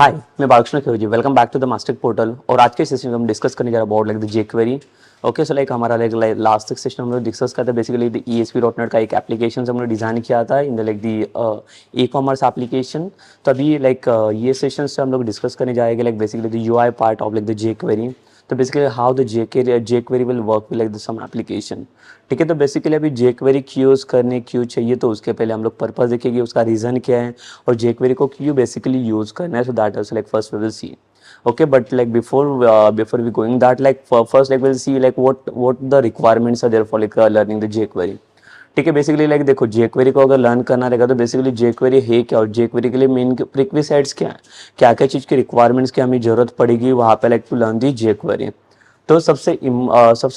हाय, मैं Balkrishna Khevji. Welcome back to the master portal. और आज के सेशन में हम डिस्कस करने जा रहे हैं about like the jQuery. Okay, so like हमारा लाइक लास्ट सेशन हम लोग डिस्कस करते हैं बेसिकली द ESP.NET का एक एप्लीकेशन हमने डिज़ाइन किया था इन the like the e commerce application. तो अभी लाइक ये सेशन से हम लोग डिस्कस करने जाएंगे like basically the UI part of like the jQuery. तो basically how the jQuery will work with like the some application. ठीक है, तो बेसिकली अभी जेक्वेरी क्यों चाहिए, तो उसके पहले हम लोग पर्पस देखेंगे, उसका रीज़न क्या है और जेक्वेरी को क्यों बेसिकली यूज़ करना है। So that is like first we will see. Okay, but like before we going that like first like we'll see like what the requirements are there for like learning the jQuery. ठीक है, basically like देखो jQuery को अगर learn करना रहेगा तो basically jQuery है क्या और jQuery के लिए मेन प्रीक्विसाइट्स क्या है, क्या क्या चीज़ की रिक्वायरमेंट्स की हमें जरूरत पड़ेगी वहाँ पे like to learn the jQuery। तो सबसे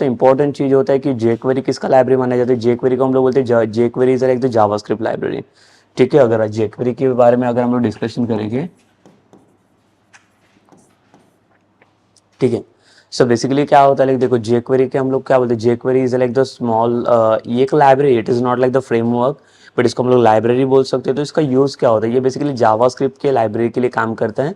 इंपॉर्टेंट चीज़ होता है कि jQuery किसका लाइब्रेरी माना जाता है। jQuery को हम लोग बोलते हैं jQuery is like the JavaScript library. ठीक है, अगर jQuery के बारे में अगर हम लोग डिस्कशन करेंगे, ठीक है। सो बेसिकली क्या होता है लाइक देखो jQuery के हम लोग क्या बोलते हैं, jQuery is like the small ये एक library, it is not like the framework but इसको हम लोग लाइब्रेरी बोल सकते हैं। तो इसका यूज़ क्या होता है, ये बेसिकली जावास्क्रिप्ट के लाइब्रेरी के लिए काम करता है।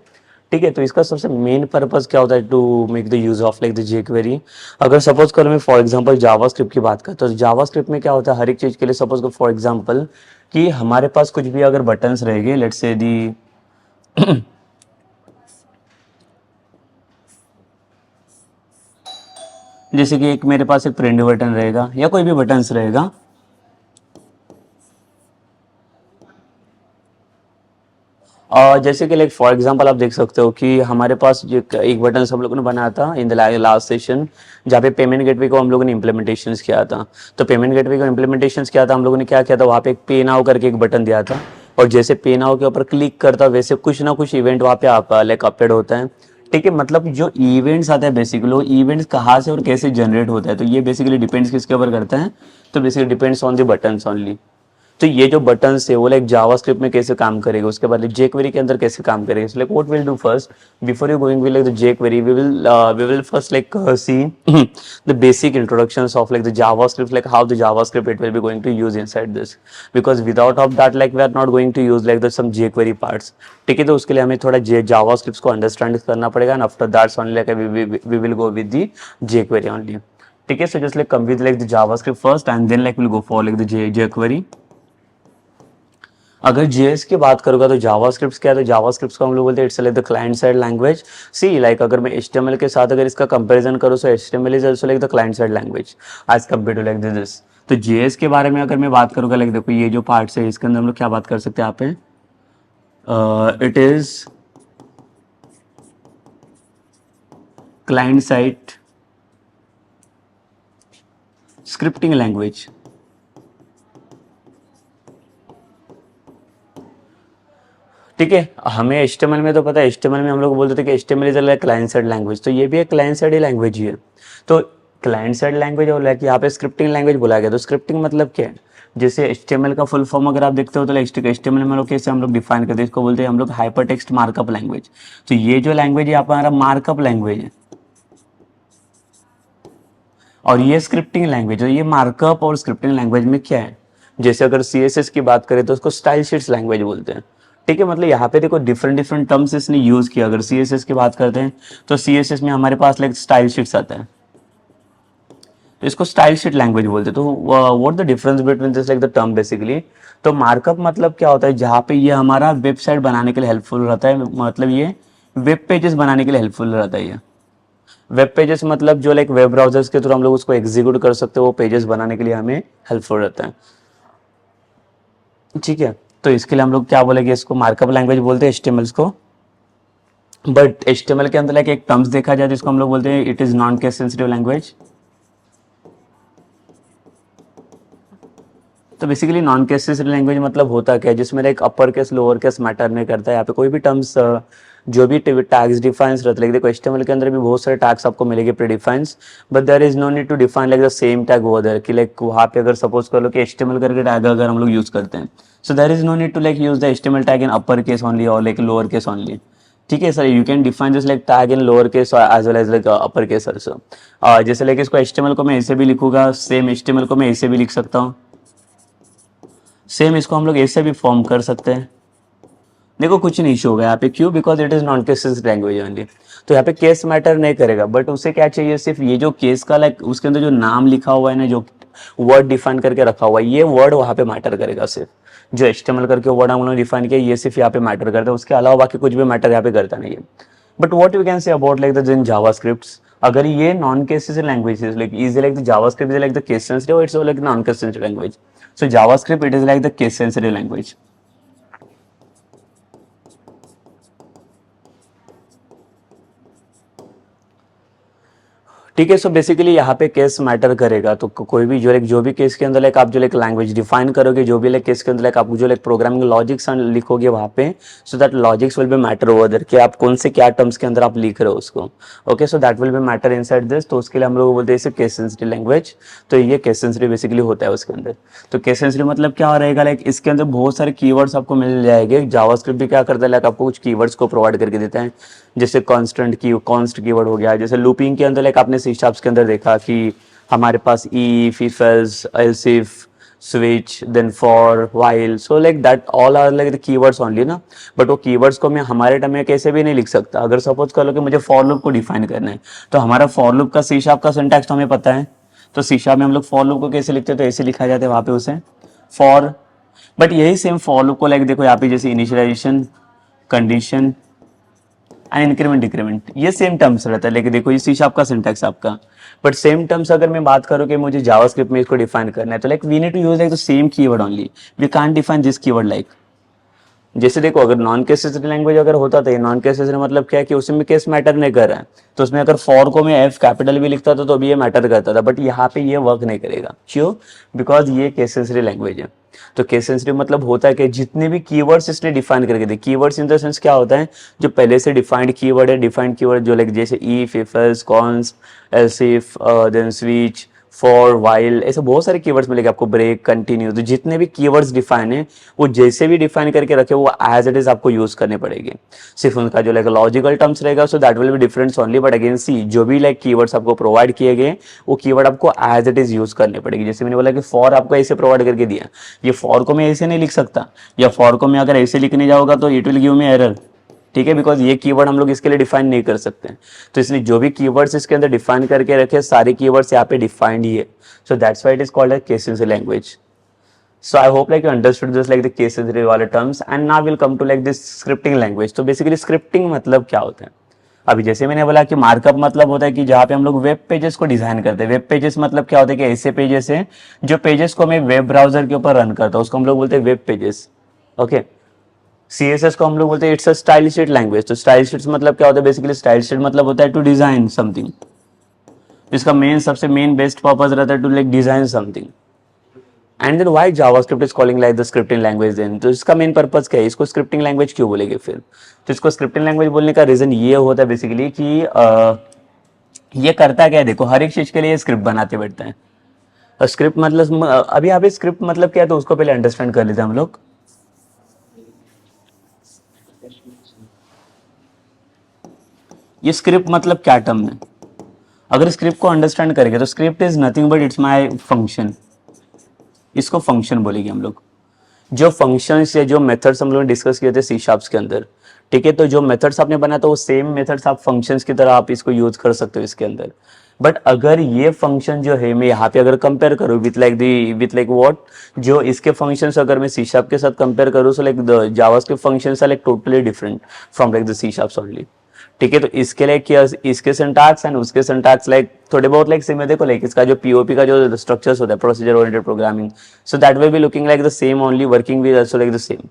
ठीक है, तो इसका सबसे मेन पर्पस क्या होता है to make the use of like the jQuery। अगर सपोज करो मैं फॉर एग्जांपल जावास्क्रिप्ट की बात करता हूँ तो जावास्क्रिप्ट में क्या होता है हर एक चीज़ के लिए, सपोज करो फॉर एग्जांपल कि हमारे पास कुछ भी अगर बटन्स रहेंगे, लेट्स से दी जैसे कि एक मेरे पास एक प्रिंट बटन रहेगा या कोई भी बटन्स रहेगा। और जैसे कि लाइक फॉर एग्जांपल आप देख सकते हो कि हमारे पास जो एक बटन हम लोगों ने बनाया था इन द लास्ट सेशन, जहाँ पे पेमेंट गेटवे को हम लोगों ने इम्प्लीमेंटेशन किया था। तो पेमेंट गेटवे को इम्प्लीमेंटेशन किया था हम लोगों ने, क्या किया था वहाँ पे एक पे नाउ करके एक बटन दिया था और जैसे पे नाउ के ऊपर क्लिक करता वैसे कुछ ना कुछ इवेंट वहाँ पे आप लाइक अपडेट होता है। ठीक है, मतलब जो इवेंट्स आते हैं बेसिकली वो इवेंट्स कहाँ से और कैसे जनरेट होता है, तो ये बेसिकली डिपेंड्स किसके ऊपर करता है, तो basically depends on the buttons only. तो ये जो बटन्स है वो लाइक जावास्क्रिप्ट में कैसे काम करेगा, उसके बाद jQuery के अंदर कैसे काम करेगा। सो like what will do first before you going with like the jQuery we will first like see the basic introductions of like the javascript, like how the javascript it will be going to use inside this, because without of that like we are not going to use like the some jQuery parts। ठीक है, तो उसके लिए हमें थोड़ा JavaScript को understand करना पड़ेगा and after that's only like we will go with the jQuery only। ठीक है, so just like come with like the javascript first and then like we'll go for like the jQuery। अगर JS की बात करूँगा तो JavaScript क्या है, तो जावास्क्रिप्ट को हम लोग बोलते हैं it's like the client side language. See like अगर मैं HTML के साथ अगर इसका कंपैरिजन करूँ तो HTML is also like the client side language as compare to like this. तो JS के बारे में अगर मैं बात करूँगा लाइक देखो ये जो पार्ट्स है इसके अंदर हम लोग क्या बात कर सकते हैं यहाँ पे, it is client side scripting language. ठीक है, हमें HTML में तो पता है, HTML में हम लोग बोलते थे कि HTML is like client side language, तो ये भी एक क्लाइंट साइड ही लैंग्वेज ही है। तो क्लाइंट साइड लैंग्वेज और लाइक यहाँ पे स्क्रिप्टिंग लैंग्वेज बोला गया। तो स्क्रिप्टिंग मतलब क्या है, जैसे HTML का फुल फॉर्म अगर आप देखते हो तो लाइक HTML में लोग कैसे हम लोग डिफाइन करते हैं, इसको बोलते हैं हम लोग हाइपर टेक्स्ट मार्कअप लैंग्वेज। तो ये जो लैंग्वेज है यहाँ पर हमारा मार्कअप लैंग्वेज है और ये स्क्रिप्टिंग लैंग्वेज है। ये मार्कअप और स्क्रिप्टिंग लैंग्वेज में क्या है, जैसे अगर CSS की बात करें तो उसको स्टाइल शीट्स लैंग्वेज बोलते हैं। ठीक है, मतलब यहाँ पे देखो डिफरेंट डिफरेंट टर्म्स इसने यूज किया। अगर CSS की बात करते हैं तो CSS में हमारे पास लाइक स्टाइल शीट्स आता है, तो इसको स्टाइल शीट लैंग्वेज बोलते हैं। तो what the difference between this like the term basically, तो मार्कअप मतलब क्या होता है, जहाँ पे ये हमारा वेबसाइट बनाने के लिए हेल्पफुल रहता है, मतलब ये वेब पेजेस बनाने के लिए हेल्पफुल रहता है। ये वेब पेजेस मतलब जो लाइक वेब ब्राउजर्स के थ्रू हम लोग उसको एग्जीक्यूट कर सकते हो, वो पेजेस बनाने के लिए हमें हेल्पफुल रहता है। ठीक है, तो इसके लिए हम लोग क्या बोलेंगे, इसको मार्कअप लैंग्वेज बोलते हैं HTML को। बट HTML के अंदर लाइक एक टर्म्स देखा जाए जिसको हम लोग बोलते हैं it is non case sensitive language. तो basically non case sensitive language मतलब होता क्या है, जिसमें like upper case lower case matter नहीं करता है। यहाँ पे कोई भी टर्म्स जो भी टैग्स डिफाइंस रहते हैं, देखो HTML के अंदर भी बहुत सारे टैग्स आपको मिलेंगे pre defines, but there is no need to define like the same tag over there, कि लाइक वहाँ पे अगर सपोज कर लो कि HTML करके टैग अगर हम लोग यूज करते हैं, so there is no need to like use the HTML tag in upper case only और लाइक लोअर केस ओनली। ठीक है sir, you can define this like tag in lower case as well as like upper case also. जैसे like इसको HTML को मैं ऐसे भी लिखूंगा, सेम HTML को मैं ऐसे भी लिख सकता हूँ, सेम इसको हम लोग ऐसे भी फॉर्म कर सकते हैं। देखो कुछ नहीं इशू होगा यहाँ पे, क्यों? Because it is non case language only. तो यहाँ पे केस मैटर नहीं करेगा, बट उसे क्या चाहिए, सिर्फ ये जो केस का लाइक उसके अंदर जो नाम लिखा हुआ है ना, जो वर्ड डिफाइन करके रखा हुआ है, ये वर्ड वहाँ पे मैटर करेगा सिर्फ। जो HTML करके वर्ड हम लोगों ने डिफाइन किया, ये सिर्फ यहाँ पे मैटर करता है, उसके अलावा बाकी कुछ भी मैटर यहाँ पे करता नहीं है। But what you can say about like the in JavaScript, अगर ये non case language like is like the JavaScript is like the case sensitive, it's like non case sensitive language. So JavaScript it is like the case sensitive language. ठीक है। So basically यहाँ पे case matter करेगा, तो कोई भी जो भी केस के अंदर लाइक आप जो लाइक लैंग्वेज डिफाइन करोगे, जो भी लाइक केस के अंदर लाइक आप जो लाइक प्रोग्रामिंग लॉजिक्स लिखोगे वहाँ पे, so that logics will be matter over there, कि आप कौन से क्या टर्म्स के अंदर आप लिख रहे हो उसको। Okay, so that will be matter inside this. तो उसके लिए हम लोग बोलते हैं इसे केस सेंसिटिव लैंग्वेज। तो ये केस सेंसिटिव बेसिकली होता है उसके अंदर। तो केस सेंसिटिव मतलब क्या रहेगा, लाइक इसके अंदर बहुत सारे कीवर्ड्स आपको मिल जाएंगे। जावास्क्रिप्ट भी क्या करता है, लाइक आपको कुछ कीवर्ड्स को प्रोवाइड करके देता है, जैसे कॉन्स्ट कीवर्ड हो गया। जैसे लूपिंग के अंदर लाइक आपने सी शार्प्स के अंदर देखा कि हमारे पास if, if else, else if, switch, then for, while, so like that all are like the keywords only ना। बट वो कीवर्ड्स को मैं हमारे टाइम में कैसे भी नहीं लिख सकता। अगर सपोज कर लो कि मुझे फॉर लूप को डिफाइन करना है, तो हमारा फॉर लूप का सी शार्प का सिंटैक्स तो हमें पता है। तो सी शार्प में हम लोग फॉर लूप को कैसे लिखते हैं, तो ऐसे लिखा जाता है वहाँ पे उसे फॉर। बट यही सेम फॉर लूप को लाइक देखो यहाँ पे जैसे initialisation, condition and increment decrement, ये सेम टर्म्स रहता है। लेकिन देखो ये सी शार्प का सिंटैक्स आपका। बट सेम टर्म्स अगर मैं बात करूँ कि मुझे जावास्क्रिप्ट में इसको डिफाइन करना है, तो like we need to use like the same keyword only, we can't define this keyword like. जैसे देखो अगर नॉन केस सेंसिटिव लैंग्वेज अगर होता था, ये नॉन केस सेंसिटिव मतलब क्या है कि उसमें केस मैटर नहीं कर रहा है, तो उसमें अगर फॉर को मैं एफ कैपिटल भी लिखता था तो भी ये मैटर करता था। बट यहाँ पे ये वर्क नहीं करेगा, क्यों? बिकॉज ये केस सेंसिटिव लैंग्वेज है। तो केस सेंसिटिव मतलब होता है कि जितने भी कीवर्ड्स इसने डिफाइन करके दे, कीवर्ड्स इन द सेंस क्या होता है, जो पहले से डिफाइंड कीवर्ड है, डिफाइंड कीवर्ड जो लाइक जैसे if else, const, else if, then switch, for, while, ऐसे बहुत सारे कीवर्ड्स मिलेंगे आपको, ब्रेक, कंटिन्यू। तो जितने भी कीवर्ड्स डिफाइन है वो जैसे भी डिफाइन करके रखे वो एज इट इज आपको यूज करने पड़ेंगे। सिर्फ उनका जो लाइक लॉजिकल टर्म्स रहेगा, so that will be difference only. But again see, जो भी लाइक कीवर्ड्स आपको प्रोवाइड किए गए वो कीवर्ड आपको एज इट इज यूज करने पड़ेगी। जैसे मैंने बोला कि फॉर आपको ऐसे प्रोवाइड करके दिया, ये फॉर को मैं ऐसे नहीं लिख सकता, या फॉर को मैं अगर ऐसे लिखने जाऊंगा तो it will give me error. ठीक है, बिकॉज ये कीवर्ड हम लोग इसके लिए डिफाइन नहीं कर सकते। तो इसलिए जो भी कीवर्ड्स इसके अंदर डिफाइन करके रखे, सारे कीवर्ड्स यहाँ पे डिफाइंड ही है। So that's why it is called as case sensitive language. So I hope like you understood this like the case sensitive वाले terms, and now we'll come to like this scripting language। तो basically scripting मतलब क्या होता है? अभी जैसे मैंने बोला कि मार्कअप मतलब होता है कि जहाँ पे हम लोग वेब पेजेस को डिजाइन करते हैं। वेब पेजेस मतलब क्या होता है कि ऐसे पेजेस हैं जो पेजेस को मैं वेब ब्राउजर के ऊपर रन करता हूँ, उसको हम लोग बोलते हैं वेब पेजेस। ओके, CSS को हम लोग बोलते हैं it's a style sheet language. तो स्टाइल शीट्स मतलब क्या होता है, बेसिकली स्टाइल शीट मतलब होता है टू डिजाइन समथिंग। इसका मेन सबसे मेन बेस्ट पर्पज रहता है to like design something. And then why JavaScript is calling like the scripting language then, तो इसका मेन पर्पज क्या है, इसको स्क्रिप्टिंग लैंग्वेज क्यों बोलेंगे फिर? तो इसको स्क्रिप्टिंग लैंग्वेज बोलने का रीजन ये होता है बेसिकली कि ये करता क्या है, देखो हर एक चीज के लिए स्क्रिप्ट बनाते बैठते हैं। स्क्रिप्ट मतलब अभी अभी स्क्रिप्ट मतलब क्या है, तो उसको पहले अंडरस्टैंड कर लेते हैं हम लोग। ये स्क्रिप्ट मतलब क्या टर्म है, अगर स्क्रिप्ट को अंडरस्टैंड करेंगे तो script is nothing but it's my function. इसको फंक्शन बोलेंगे हम लोग। जो फंक्शंस या जो मेथड्स हम लोग ने डिस्कस किए थे सी शार्प्स के अंदर, ठीक है, तो जो मेथड्स आपने बनाया था वो सेम मेथड्स आप फंक्शंस की तरह आप इसको यूज कर सकते हो इसके अंदर। बट अगर ये फंक्शन जो है मैं यहाँ पे अगर कंपेयर करूँ विथ लाइक व्हाट, जो इसके फंक्शंस अगर मैं सी शार्प के साथ कंपेयर करूँ, so like the JavaScript functions are like totally different from like the C sharps only. ठीक है, तो इसके लाइक क्या, इसके सिंटैक्स एंड उसके सिंटैक्स लाइक थोड़े बहुत लाइक सेम है। देखो लाइक इसका जो पीओपी का जो स्ट्रक्चर्स होता है, procedure oriented programming, so that will be looking like the same only, working with also like the same.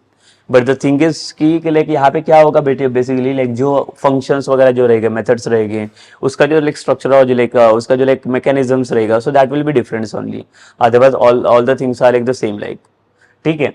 But the thing is कि लाइक यहाँ पे क्या होगा बेटे, बेसिकली लाइक जो फंक्शंस वगैरह जो रहेगा, मेथड्स रहेंगे, उसका जो लाइक स्ट्रक्चर और जो लाइक उसका जो लाइक मैकेनिज्म्स रहेगा, so that will be different only. Otherwise all the things are like the same like. ठीक है,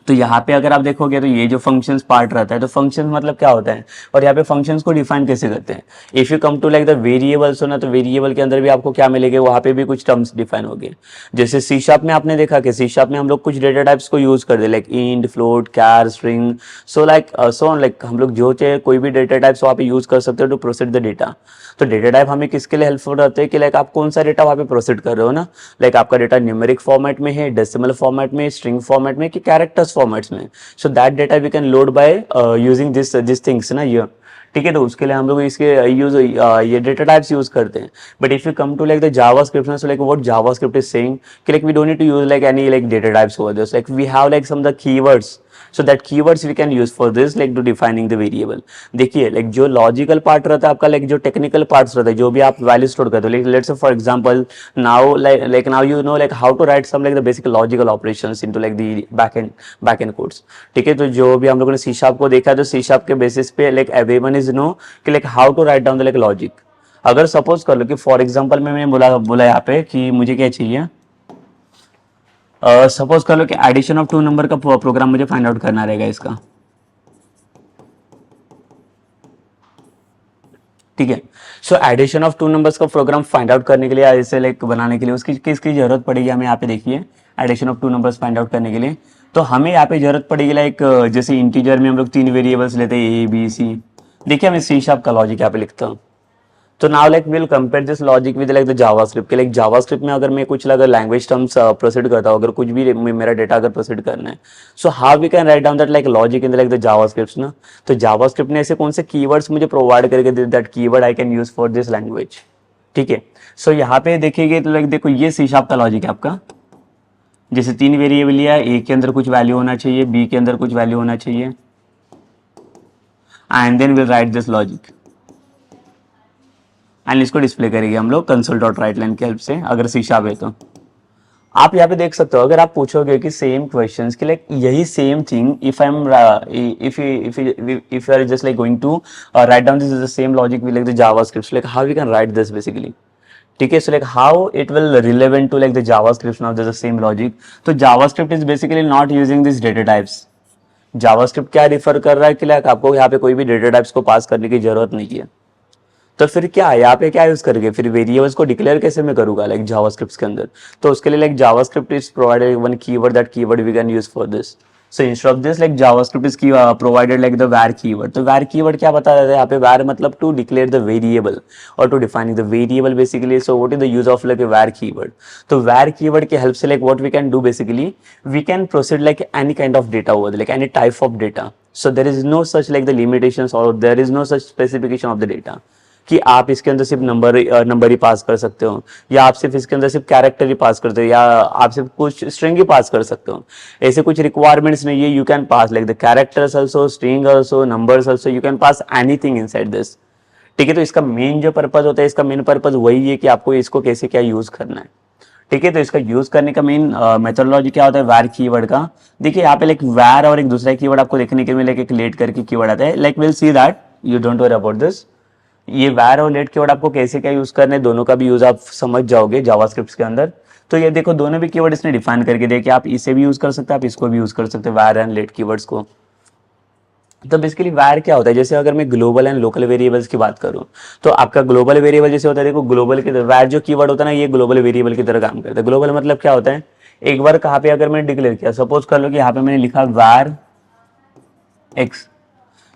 तो यहाँ पे अगर आप देखोगे तो ये जो फंक्शंस पार्ट रहता है, तो फंक्शंस मतलब क्या होता है और यहाँ पे फंक्शंस को डिफाइन कैसे करते हैं। If you come to like the variables हो ना, तो वेरिएबल के अंदर भी आपको क्या मिलेंगे, वहाँ पे भी कुछ टर्म्स डिफाइन हो गए। जैसे सी शार्प में आपने देखा कि सी शार्प में हम लोग कुछ डेटा टाइप्स को यूज करते हैं, लाइक इंट, फ्लोट, कैर, स्ट्रिंग, सो लाइक हम लोग जो चाहे कोई भी डेटा टाइप्स वहाँ पे यूज कर सकते हो टू प्रोसीड द डेटा। तो डेटा टाइप हमें किसके लिए हेल्पफुल रहते हैं कि लाइक आप कौन सा डेटा वहाँ पे प्रोसीड कर रहे हो ना, लाइक आपका डेटा न्यूमेरिक फॉर्मेट में है, डेसिमल फॉर्मेट में, स्ट्रिंग फॉर्मेट में, कि कैरेक्टर्स टेक्स्ट फॉर्मेट्स में, so that data we can load by using this things ना ये, ठीक है। तो उसके लिए हम लोग इसके यूज ये डेटा टाइप्स यूज करते हैं। But if you come to like the JavaScript, so like what JavaScript is saying कि like we don't need to use like any like data types over this, like we have like some the keywords, so that keywords we can use for this like to defining the variable। देखिए like जो logical part रहता है आपका, like जो technical parts रहता है, जो भी आप वैल्यू स्टोर करते हो, like let's say for example now like now you know like how to write some like the basic logical operations into like the backend codes, ठीक है। तो जो भी हम लोगों ने सी शार्प को देखा है, तो सी शार्प के बेसिस पे like everyone is know कि like how to write down the like logic। अगर सपोज कर लो कि फॉर एग्जाम्पल में मैंने बोला यहाँ पे कि मुझे क्या चाहिए, सपोज कर लो कि एडिशन ऑफ टू नंबर का प्रोग्राम मुझे फाइंड आउट करना रहेगा इसका, ठीक है। So addition of two numbers का प्रोग्राम फाइंड आउट करने के लिए, ऐसे लाइक बनाने के लिए उसकी किसकी जरूरत पड़ेगी हमें, यहाँ पे देखिए addition of two numbers find out करने के लिए, तो हमें यहाँ पे जरूरत पड़ेगी लाइक जैसे इंटीजर में हम लोग 3 वेरिएबल्स लेते हैं ए बी सी। देखिए मैं सी शार्प का लॉजिक यहाँ पे लिखता हूँ। तो now like will compare this logic with like the JavaScript के, लाइक जावास्क्रिप्ट में अगर मैं कुछ अगर लैंग्वेज टर्म्स प्रोसीड करता हूँ, अगर कुछ भी मेरा डेटा अगर प्रोसीड करना है, so how we can write down that like logic in the like the JavaScript ना। तो जावास्क्रिप्ट ने ऐसे कौन से कीवर्ड्स मुझे प्रोवाइड करके दे, that keyword I can use for this language, ठीक है। सो यहाँ पे देखिएगा तो लाइक देखो ये सी शार्प का लॉजिक है आपका, जैसे 3 वेरिएबल लिया, ए के अंदर कुछ वैल्यू होना चाहिए, बी के अंदर कुछ वैल्यू होना चाहिए, and then will write this logic and इसको डिस्प्ले करेंगे हम लोग कंसोल डॉट राइट लाइन की हेल्प से, अगर सी शार्प है तो। आप यहाँ पे देख सकते हो, अगर आप पूछोगे कि सेम क्वेश्चंस कि लाइक यही same thing if I am if you are just like going to write down this is the same logic we like the JavaScript, like how we can write this basically, ठीक है। So like how it will relevant to like the JavaScript now the same logic. तो JavaScript is basically not using this data types. JavaScript क्या refer कर रहा है कि like आपको यहाँ पे कोई भी डेटा टाइप्स को पास करने की जरूरत नहीं है। तो फिर क्या यहाँ पे क्या यूज करके फिर वेरिएबल्स को डिक्लेयर कैसे मैं करूंगा लाइक जावास्क्रिप्ट के अंदर। तो उसके लिए like JavaScript is provided one keyword, that keyword we can use for this. So instead of this like JavaScript is provided like the var keyword. तो वैर कीवर्ड क्या बता रहा है यहाँ पे, वैर मतलब टू डिक्लेयर द वेरिएबल और to defining the variable basically. So what is the use of like a var keyword. तो वैर कीवर्ड की हेल्प से like what we can do basically, we can proceed like any kind of data over like any type of data. So there is no such like the limitations और there is no such specification of the data कि आप इसके अंदर सिर्फ number ही पास कर सकते हो, या आप सिर्फ इसके अंदर सिर्फ कैरेक्टर ही पास करते हो, या आप सिर्फ कुछ स्ट्रिंग ही पास कर सकते हो। ऐसे कुछ रिक्वायरमेंट्स नहीं है। You can pass like the characters also, string also, numbers also, you can pass anything inside this, ठीक है। तो इसका मेन जो पर्पज होता है, इसका मेन पर्पज वही है कि आपको इसको कैसे क्या यूज करना है, ठीक है। तो इसका यूज करने का मेन मेथोडोलॉजी क्या होता है वैर कीवर्ड का। देखिए यहाँ पे लाइक वैर और एक दूसरा कीवर्ड आपको देखने के लिए एक लेट करके कीवर्ड आता है, like will see that, you don't worry about this. ये वैर और लेट कीवर्ड आपको कैसे क्या यूज करने, दोनों का भी यूज आप समझ जाओगे जावास्क्रिप्ट के अंदर। तो ये देखो दोनों भी कीवर्ड इसने डिफाइन करके दिया कि आप इसे भी यूज कर सकते हैं, आप इसको भी यूज कर सकते हैं, वैर एंड लेट कीवर्ड्स को। तो बेसिकली वैर क्या होता है, जैसे अगर मैं ग्लोबल एंड लोकल वेरिएबल्स की बात करूं, तो आपका ग्लोबल वेरिएबल जैसे होता है, देखो ग्लोबल की तरह वैर जो कीवर्ड होता है ना, ये ग्लोबल वेरिएबल की तरह काम करता है। ग्लोबल मतलब क्या होता है, एक बार कहाँ पे अगर मैंने डिक्लेयर किया, सपोज कर लो कि यहाँ पे मैंने लिखा वैर एक्स,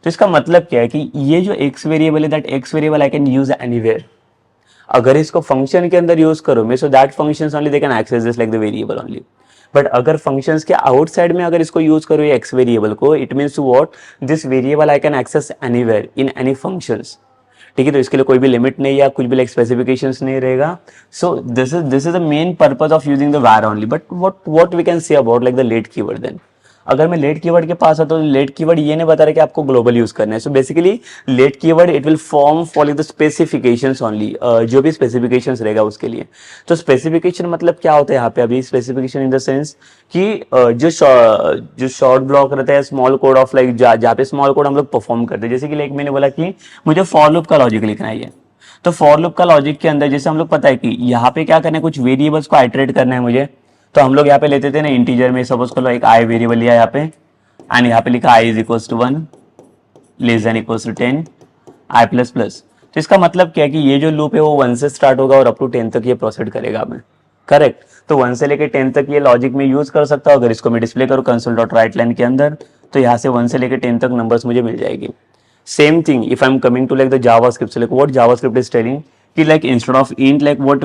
तो इसका मतलब क्या है कि ये जो एक्स वेरिएबल है, that x variable I can use anywhere. अगर इसको फंक्शन के अंदर यूज करो मैं, so that functions only they can access this like the variable only. But अगर फंक्शंस के आउटसाइड में अगर इसको यूज करो ये एक्स वेरिएबल को, it means to what, this variable I can access anywhere in any functions, ठीक है। तो इसके लिए कोई भी लिमिट नहीं या कुछ भी लाइक स्पेसिफिकेशंस नहीं रहेगा। So this is the main purpose of using the var only. But what we can say about like the let keyword then. अगर मैं लेट कीवर्ड के पास आता हूँ, तो लेट कीवर्ड ये नहीं बता रहा कि आपको ग्लोबल यूज करना है। So basically let keyword it will form follow the specifications only, जो भी स्पेसिफिकेशंस रहेगा उसके लिए। तो स्पेसिफिकेशन मतलब क्या होता है यहाँ पे, अभी स्पेसिफिकेशन इन द सेंस कि जो शॉर्ट ब्लॉक रहता है, स्मॉल कोड ऑफ लाइक जहाँ पे स्मॉल कोड हम लोग परफॉर्म करते हैं। जैसे कि लाइक मैंने बोला कि मुझे फॉर लूप का लॉजिक लिखना है, तो फॉर लूप का लॉजिक के अंदर जैसे हम लोग पता है कि यहाँ पे क्या करना है, कुछ वेरिएबल्स को आइटरेट करना है मुझे। तो हम लोग यहाँ पे लेते थे ना इंटीजर में, सपोज कर लो एक आई वेरिएबल लिया यहाँ पे, एंड यहाँ पे लिखा i is equals to 1 less than equals to 10 i plus plus. तो इसका मतलब क्या है कि ये जो लूप है वो 1 से स्टार्ट होगा और अप टू 10 तक ये प्रोसीड करेगा मैं, करेक्ट। तो 1 से लेकर 10 तक ये लॉजिक में यूज कर सकता हूँ। अगर इसको मैं डिस्प्ले करूँ कंसोल डॉट राइट लाइन के अंदर, तो यहाँ से 1 से लेकर 10 तक नंबर्स मुझे मिल जाएगी। Same thing if I am coming to like the JavaScript, like what JavaScript is telling कि like instead of int like what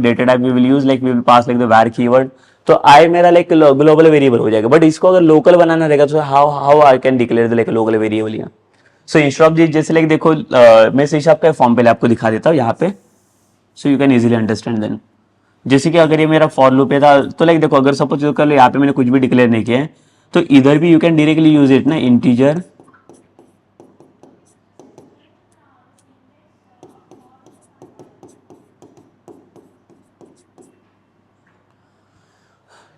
data type we will use, like we will pass like the var keyword, तो आई मेरा like global variable हो जाएगा, but इसको अगर local बनाना रहेगा तो how how I can declare like local variable यहाँ। सो instead of this, जैसे लाइक देखो मैं सी शार्प का फॉर्म पहले आपको दिखा देता हूँ यहाँ पे, so you can easily understand then. जैसे कि अगर ये मेरा फॉर लूप है था, तो लाइक देखो अगर सपोज कर लो यहाँ पे मैंने कुछ भी डिक्लेयर नहीं किया है, तो इधर भी you can directly use it ना, इंटीजर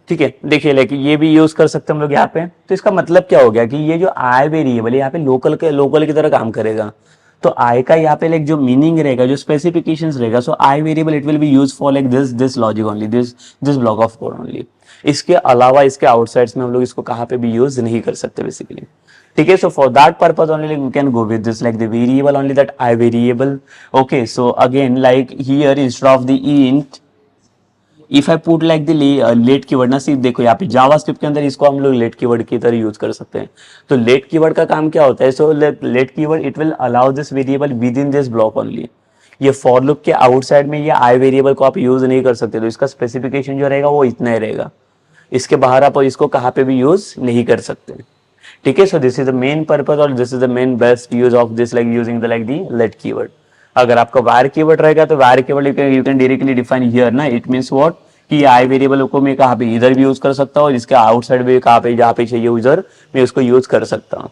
ठीक है। देखिए लाइक ये भी यूज कर सकते हैं हम लोग यहाँ पे। तो इसका मतलब क्या हो गया कि ये जो आई वेरिएबल है यहाँ पे लोकल की तरह काम करेगा। तो आई का यहाँ पे लाइक जो मीनिंग रहेगा, जो स्पेसिफिकेशंस रहेगा, so i variable it will be use for like this logic only, this block of code only. इसके अलावा इसके आउटसाइड्स में हम लोग इसको कहाँ पे भी यूज नहीं कर सकते बेसिकली। ठीक है, so for that purpose only we can go with this like the variable only, that I variable. Okay, so again like here instead of the int if I put like the let keyword ना, सिर्फ देखो यहाँ पे JavaScript के अंदर इसको हम लोग लेट कीवर्ड की तरह यूज कर सकते हैं। तो लेट कीवर्ड का काम क्या होता है, so let keyword it will allow this variable with in this block only. ये फॉर लूप के आउटसाइड में ये आई वेरिएबल को आप यूज नहीं कर सकते, तो इसका स्पेसिफिकेशन जो रहेगा वो इतना ही रहेगा, इसके बाहर आप इसको कहाँ पे भी यूज नहीं कर सकते। ठीक है, so this is the main purpose और this is the main best use of this like using the like the let keyword. अगर आपका वार कीवर्ड रहेगा तो var keyword you can directly define here ना, इट मींस व्हाट कि i variable को मैं कहाँ पे इधर भी यूज कर सकता हूँ और इसके आउटसाइड भी कहाँ पे जहाँ पे चाहिए उधर मैं उसको यूज कर सकता हूँ।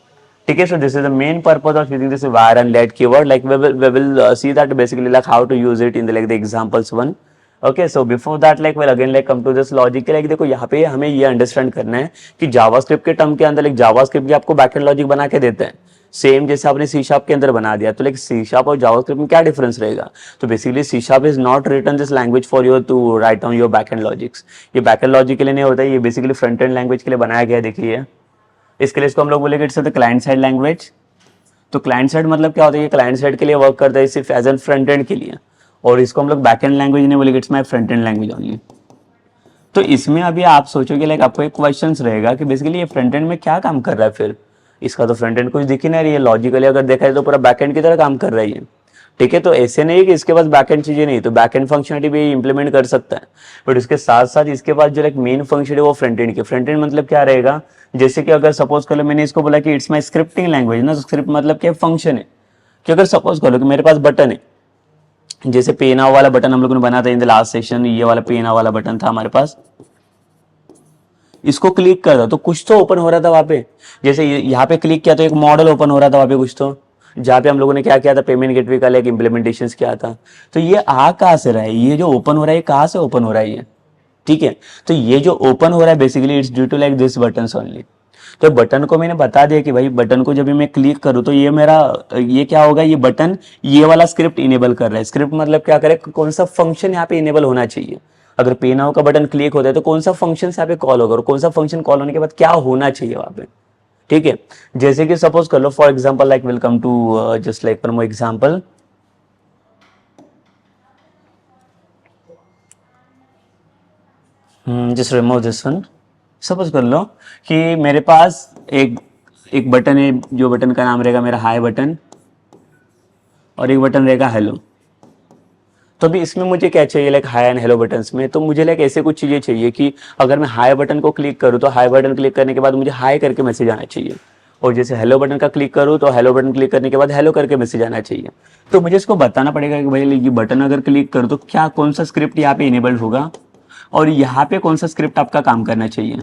ठीक है, so this is the main purpose of using this var and let keyword, like we will see that basically like how to use it in the like the examples one. Okay, so before that like we'll again like come to this logic, like देखो यहाँ पे हमें ये understand करना है कि JavaScript के term के अंदर like जावास्क्रिप्ट भी आपको बैकएंड लॉजिक बना के देते हैं, सेम जैसे आपने सी शार्प के अंदर बना दिया। तो लाइक सी शार्प और जावास्क्रिप्ट में क्या डिफरेंस रहेगा, तो basically C sharp is not written this language for your to write down your backend logics. ये बैकएंड लॉजिक के लिए नहीं होता है, ये बेसिकली फ्रंट एंड लैंग्वेज के लिए बनाया गया है। देखिए इसके लिए इसको हम लोग बोलेंगे it's the client side language. तो क्लाइंट साइड मतलब क्या होता है, ये क्लाइंट साइड के लिए वर्क करता है सिर्फ एज एन फ्रंट एंड के लिए, और इसको हम लोग बैक एंड लैंग्वेज नहीं बोलेंगे, it's my front end language only. तो इसमें अभी आप सोचोगे लाइक आपको एक क्वेश्चन रहेगा कि बेसिकली ये फ्रंट एंड में क्या काम कर रहा है, फिर इसका तो फ्रंट एंड कुछ दिख ही नहीं रही है, लॉजिकली अगर देखा जाए तो पूरा बैक एंड की तरह काम कर रही है। ठीक है, तो ऐसे नहीं कि इसके पास बैकएंड चीजें नहीं, तो बैकएंड फंक्शनलिटी भी इंप्लीमेंट कर सकता है, बट इसके साथ साथ इसके पास जो लाइक मेन फंक्शन है वो फ्रंट एंड की। फ्रंट एंड मतलब क्या रहेगा, जैसे कि अगर सपोज कर लो मैंने इसको बोला कि इट्स माय स्क्रिप्टिंग लैंग्वेज ना, तो स्क्रिप्ट मतलब क्या फंक्शन है कि अगर सपोज कर लो कि मेरे पास बटन है, जैसे पे नाउ वाला बटन हम लोगों ने बना था इन द लास्ट सेशन, ये वाला पे नाउ वाला बटन था हमारे पास, इसको क्लिक कर दो तो कुछ तो ओपन हो रहा था वहां पे, जैसे यहाँ पे क्लिक किया तो एक मॉडल ओपन हो रहा था वहां पे कुछ तो, जहाँ पे हम लोगों ने क्या किया था, पेमेंट गेटवे का एक इम्प्लीमेंटेशन किया था। तो ये आ कहाँ से रहा है, ये जो ओपन हो रहा है कहाँ से ओपन हो रहा है ये। ठीक है, तो ये जो ओपन हो रहा है basically it's due to like this button only. तो बटन को मैंने बता दिया कि भाई बटन को जब भी मैं क्लिक करूँ तो ये मेरा ये क्या होगा, ये बटन ये वाला स्क्रिप्ट इनेबल कर रहा है। स्क्रिप्ट मतलब क्या करे, कौन सा फंक्शन यहाँ पे इनेबल होना चाहिए। अगर पे नाउ का बटन क्लिक होता है तो कौन सा फंक्शन यहाँ पे कॉल होगा और कौन सा फंक्शन कॉल होने के बाद क्या होना चाहिए वहां पे। ठीक है, जैसे कि सपोज कर लो for example like will come to just like one more example, just remove this one. Suppose कर लो कि मेरे पास एक बटन है, जो बटन का नाम रहेगा मेरा हाई बटन, और एक बटन रहेगा हेलो। तो अभी इसमें मुझे क्या चाहिए, like high and hello buttons में, तो मुझे लाइक ऐसे कुछ चीजें चाहिए कि अगर मैं हाई बटन को क्लिक करूँ तो हाई बटन क्लिक करने के बाद मुझे हाई करके मैसेज आना चाहिए, और जैसे हेलो बटन का क्लिक करूँ तो हेलो बटन क्लिक करने के बाद हेलो करके मैसेज आना चाहिए। तो मुझे इसको बताना पड़ेगा कि भाई ये बटन अगर क्लिक करूँ तो क्या कौन सा स्क्रिप्ट यहाँ पे इनेबल्ड होगा और यहाँ पे कौन सा स्क्रिप्ट आपका काम करना चाहिए।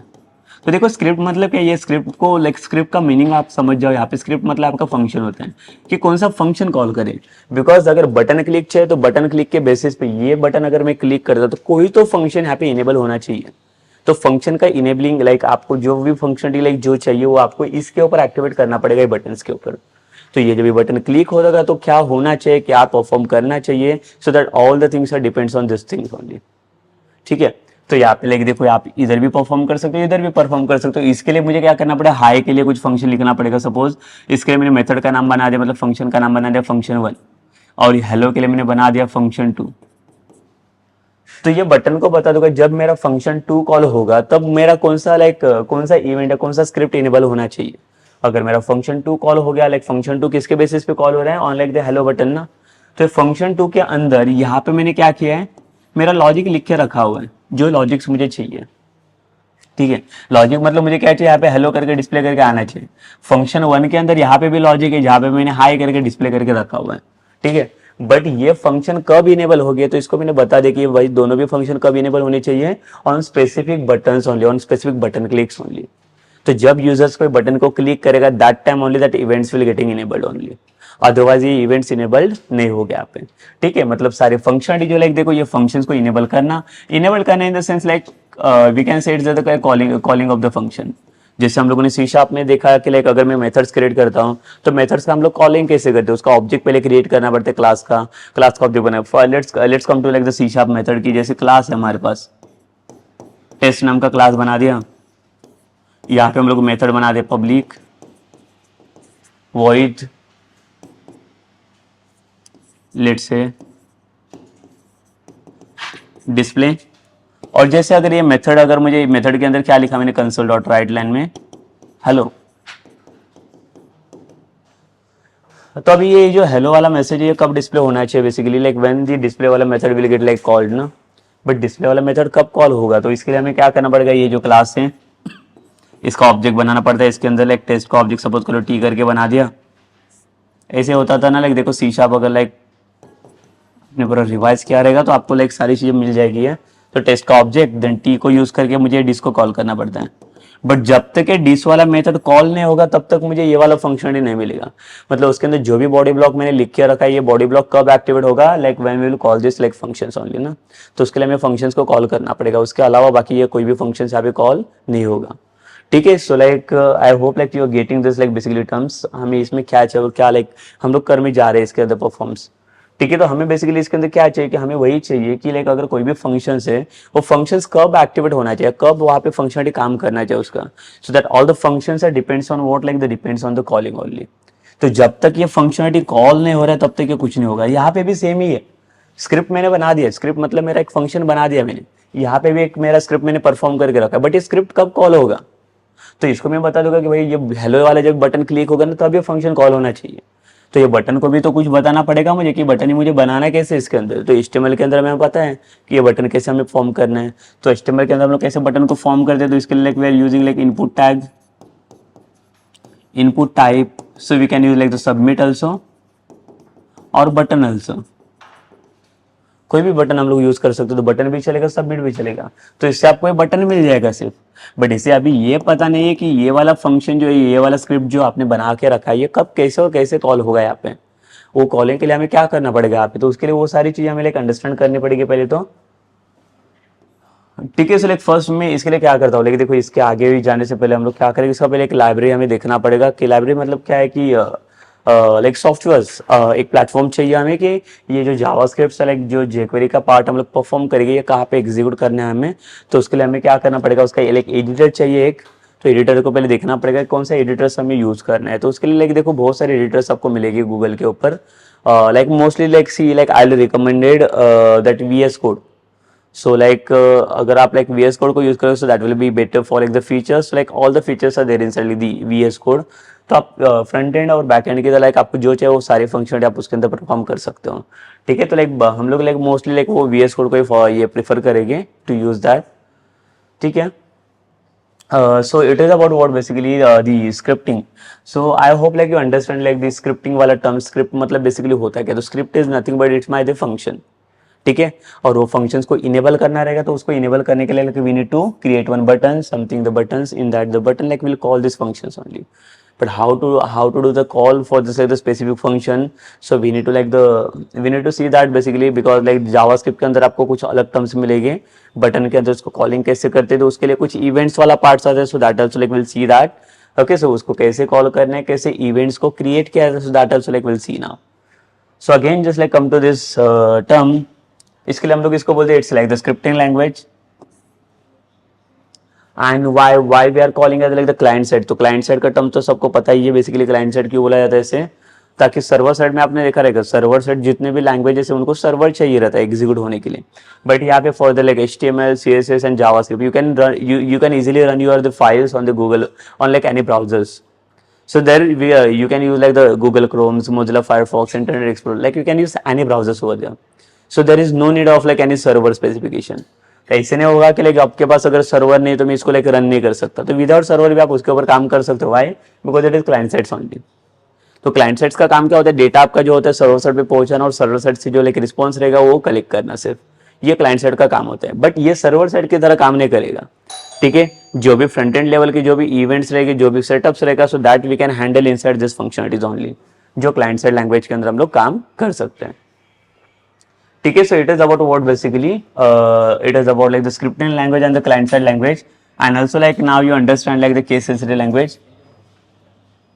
तो देखो स्क्रिप्ट मतलब क्या, ये स्क्रिप्ट को लाइक स्क्रिप्ट का मीनिंग आप समझ जाओ। यहाँ पे स्क्रिप्ट मतलब आपका फंक्शन होता है कि कौन सा फंक्शन कॉल करे। बिकॉज अगर बटन क्लिक चाहिए तो बटन क्लिक के बेसिस पे ये बटन अगर मैं क्लिक करता तो कोई तो फंक्शन यहाँ पे इनेबल होना चाहिए। तो फंक्शन का इनेबलिंग लाइक आपको जो भी फंक्शनलिटी लाइक जो चाहिए वो आपको इसके ऊपर एक्टिवेट करना पड़ेगा, ये बटन के ऊपर। तो ये जब भी बटन क्लिक होगा तो क्या होना चाहिए, क्या परफॉर्म करना चाहिए, so that all the things are depends on this things only. ठीक है, तो यहाँ पे लाइक देखो आप इधर भी परफॉर्म कर सकते हो, इधर भी परफॉर्म कर सकते हो। इसके लिए मुझे क्या करना पड़ेगा, हाई के लिए कुछ फंक्शन लिखना पड़ेगा। सपोज इसके लिए मैंने मेथड का नाम बना दिया, मतलब फंक्शन का नाम बना दिया फंक्शन 1, और हेलो के लिए मैंने बना दिया फंक्शन 2। तो ये बटन को बता दूंगा जब मेरा फंक्शन 2 कॉल होगा तब मेरा कौन सा इवेंट है, कौन सा स्क्रिप्ट इनेबल होना चाहिए। अगर मेरा फंक्शन 2 कॉल हो गया, लाइक फंक्शन 2 किसके बेसिस पे कॉल हो रहा है, on like the hello button ना। तो फंक्शन 2 के अंदर यहाँ पे मैंने क्या किया है, मेरा लॉजिक लिख के रखा हुआ है, जो लॉजिक्स मुझे चाहिए। ठीक है। लॉजिक मतलब मुझे क्या चाहिए, यहाँ पे हेलो करके डिस्प्ले करके आना चाहिए। फंक्शन 1 के अंदर यहाँ पे भी लॉजिक है, जहाँ पे मैंने हाई करके डिस्प्ले करके रखा हुआ है, ठीक है। बट ये फंक्शन कब इनेबल हो गया, तो इसको मैंने बता दिया कि भाई दोनों भी फंक्शन कब इनेबल होने चाहिए, on specific buttons only, on specific button clicks only. तो जब यूजर्स कोई बटन को क्लिक करेगा that time only that events will getting enabled only, otherwise ये इवेंट्स इनेबल्ड नहीं हो गया पे, ठीक है। मतलब सारे फंक्शनलिटी जो लाइक देखो ये फंक्शंस को इनेबल करना in the sense like we can say it's the calling of the function. जैसे हम लोगों ने सी शार्प में देखा कि लाइक अगर मैं मेथड्स क्रिएट करता हूँ तो मेथड्स का हम लोग कॉलिंग कैसे करते हैं, उसका ऑब्जेक्ट पहले क्रिएट करना पड़ता है, क्लास का ऑब्जेक्ट बनाया। Let's come to like the C sharp method की, जैसे क्लास है हमारे पास, टेस्ट नाम का क्लास बना दिया, यहाँ पे हम लोग मेथड बना दे public void let's say display. और जैसे अगर ये मेथड, अगर मुझे मेथड के अंदर क्या लिखा मैंने कंसोल डॉट राइट लाइन में हेलो, तो अभी ये जो हेलो वाला मैसेज है ये कब डिस्प्ले होना चाहिए, basically like when the display वाला method will get like called ना। बट डिस्प्ले वाला मेथड कब कॉल होगा, तो इसके लिए हमें क्या करना पड़ेगा, ये जो क्लास है इसका ऑब्जेक्ट बनाना पड़ता है, इसके अंदर लाइक टेस्ट का ऑब्जेक्ट सपोज करो टी करके बना दिया। ऐसे होता था ना, लाइक देखो सी शार्प अगर लाइक आपने पूरा रिवाइज किया रहेगा तो आपको लाइक सारी चीजें मिल जाएगी है। तो टेस्ट का ऑब्जेक्ट देन टी को यूज करके मुझे डिस को कॉल करना पड़ता है। बट जब तक ये डिस वाला मेथड कॉल नहीं होगा तब तक मुझे ये वाला फंक्शनलिटी नहीं मिलेगा। मतलब उसके अंदर जो भी बॉडी ब्लॉक मैंने लिख के रखा है, ये बॉडी ब्लॉक कब एक्टिवेट होगा, like when we will call this like functions only ना। तो उसके लिए हमें फंक्शंस को कॉल करना पड़ेगा, उसके अलावा बाकी ये कोई भी फंक्शंस यहाँ पे कॉल नहीं होगा, ठीक है। So like I hope like you are getting this like basically terms, हमें इसमें क्या चाहिए, क्या लाइक हम लोग कर में जा रहे हैं इसके अंदर परफॉर्म्स, ठीक है। तो हमें बेसिकली इसके अंदर क्या चाहिए कि हमें वही चाहिए कि लाइक अगर कोई भी फंक्शंस है वो फंक्शंस कब एक्टिवेट होना चाहिए, कब वहाँ पे फंक्शनलिटी काम करना चाहिए उसका, so that all the functions are depends on what like the depends on the calling only. तो जब तक ये फंक्शनलिटी कॉल नहीं हो रहा है तब तक ये कुछ नहीं होगा। यहाँ पे भी सेम ही है, स्क्रिप्ट मैंने बना दिया, स्क्रिप्ट मतलब मेरा एक फंक्शन बना दिया मैंने, यहाँ पे भी एक मेरा स्क्रिप्ट मैंने परफॉर्म करके रखा है, बट ये स्क्रिप्ट कब कॉल होगा, तो इसको मैं बता दूंगा कि भाई ये हेलो वाला जब बटन क्लिक होगा ना तब ये फंक्शन कॉल होना चाहिए। तो ये बटन को भी तो कुछ बताना पड़ेगा मुझे कि बटन ही मुझे बनाना कैसे इसके अंदर। तो HTML के अंदर हमें पता है कि ये बटन कैसे हमें फॉर्म करना है। तो HTML के अंदर हम लोग कैसे बटन को फॉर्म करते हैं, तो इसके लिए like we are using like input tag, input type, so we can use like the submit also और बटन ऑल्सो। कोई भी बटन हम लोग यूज कर सकते हो, तो बटन भी चलेगा सबमिट भी चलेगा, तो इससे आपको ये बटन मिल जाएगा सिर्फ। बट इसे अभी ये पता नहीं है कि ये वाला फंक्शन जो है, ये वाला स्क्रिप्ट जो आपने बना के रखा है, ये कब कैसे और कैसे कॉल होगा यहाँ पे, वो कॉलिंग के लिए हमें क्या करना पड़ेगा यहाँ पे। तो उसके लिए वो सारी चीजें हमें लाइक अंडरस्टैंड करनी पड़ेगी पहले तो, ठीक है। सो लाइक फर्स्ट में इसके लिए क्या करता हूँ, लेकिन देखो इसके आगे भी जाने से पहले हम लोग क्या करेंगे, इसका पहले एक लाइब्रेरी हमें देखना पड़ेगा कि लाइब्रेरी मतलब क्या है कि लाइक सॉफ्टवेयर्स, एक प्लेटफॉर्म चाहिए हमें कि ये जो जावास्क्रिप्ट लाइक जो jQuery का पार्ट हम लोग परफॉर्म करेंगे ये कहाँ पे एग्जीक्यूट करना है हमें। तो उसके लिए हमें क्या करना पड़ेगा, उसका एक एडिटर चाहिए एक। तो एडिटर को पहले देखना पड़ेगा कौन सा एडिटर्स हमें यूज करना है। तो उसके लिए लाइक देखो बहुत सारे एडिटर्स आपको मिलेगी गूगल के ऊपर, like mostly like C like I will recommended that VS code. So like अगर आप लाइक VS कोड को यूज करोगे so that will be better for like the features, like all the features are there inside the VS code. तो आप front end और back end की तरह like आपको जो चाहिए वो सारी फंक्शनलिटी आप उसके अंदर परफॉर्म कर सकते हो, ठीक है। तो लाइक हम लोग लाइक मोस्टली लाइक वो VS कोड को ये प्रेफर करेंगे टू यूज दैट, ठीक है। So it is about what basically the scripting. So I hope like you understand like the scripting वाला term, script मतलब basically होता है क्या, तो script is nothing but it's my the function, ठीक है। और वो फंक्शंस को इनेबल करना रहेगा, तो उसको इनेबल करने के लिए like we need to create one button, something the buttons, in that the button like we'll call these functions only. But how to do the call for this like the specific function, so we need to see that basically, because like JavaScript के अंदर आपको कुछ अलग terms मिलेंगे, button के अंदर उसको calling कैसे करते हैं, तो उसके लिए कुछ इवेंट्स वाला पार्ट्स आता है, so that also like will see that, okay. सो उसको कैसे कॉल करना है, कैसे इवेंट्स को क्रिएट किया जाता है, so that also like will see now. So again just like come to this term, इसके लिए हम लोग इसको बोलते हैं it's like the scripting language. And why we are calling as like the client side, तो क्लाइंट साइड का term तो सबको पता ही है, बेसिकली क्लाइंट साइड क्यों बोला जाता है इसे, ताकि सर्वर साइड में आपने देखा रहेगा सर्वर साइड जितने भी लैंग्वेजेस है उनको सर्वर चाहिए रहता है एग्जीक्यूट होने के लिए। बट यहाँ पे for the like HTML CSS and JavaScript you can easily run your the files on the Google on like any browsers. So there you can use like the Google Chromes, Mozilla Firefox, Internet Explorer, like you can use any browsers over there. So there is no need of like any server specification. ऐसे नहीं होगा कि like आपके पास अगर server नहीं तो मैं इसको लाइक रन नहीं कर सकता, तो विदाउट सर्वर भी आप उसके ऊपर काम कर सकते हो। Why? Because it is client sides only. तो क्लाइंट साइड्स का काम क्या होता है, डेटा आपका जो होता है सर्वर साइड पे पहुंचाना और सर्वर साइड से जो लाइक रिस्पॉन्स रहेगा वो कलेक्ट करना, सिर्फ ये क्लाइंट साइड का काम होता है। बट ये सर्वर साइड की तरह काम नहीं करेगा, ठीक है। जो भी फ्रंट एंड लेवल की जो भी इवेंट्स रहेगी, जो भी सेटअप्स रहेगा, so that we can handle inside this functionalities only, जो क्लाइंट साइड लैंग्वेज के अंदर हम लोग काम कर सकते हैं, ठीक है। So it is about what basically it is about like the scripting language and the client side language, and also like now you understand like the case sensitive language.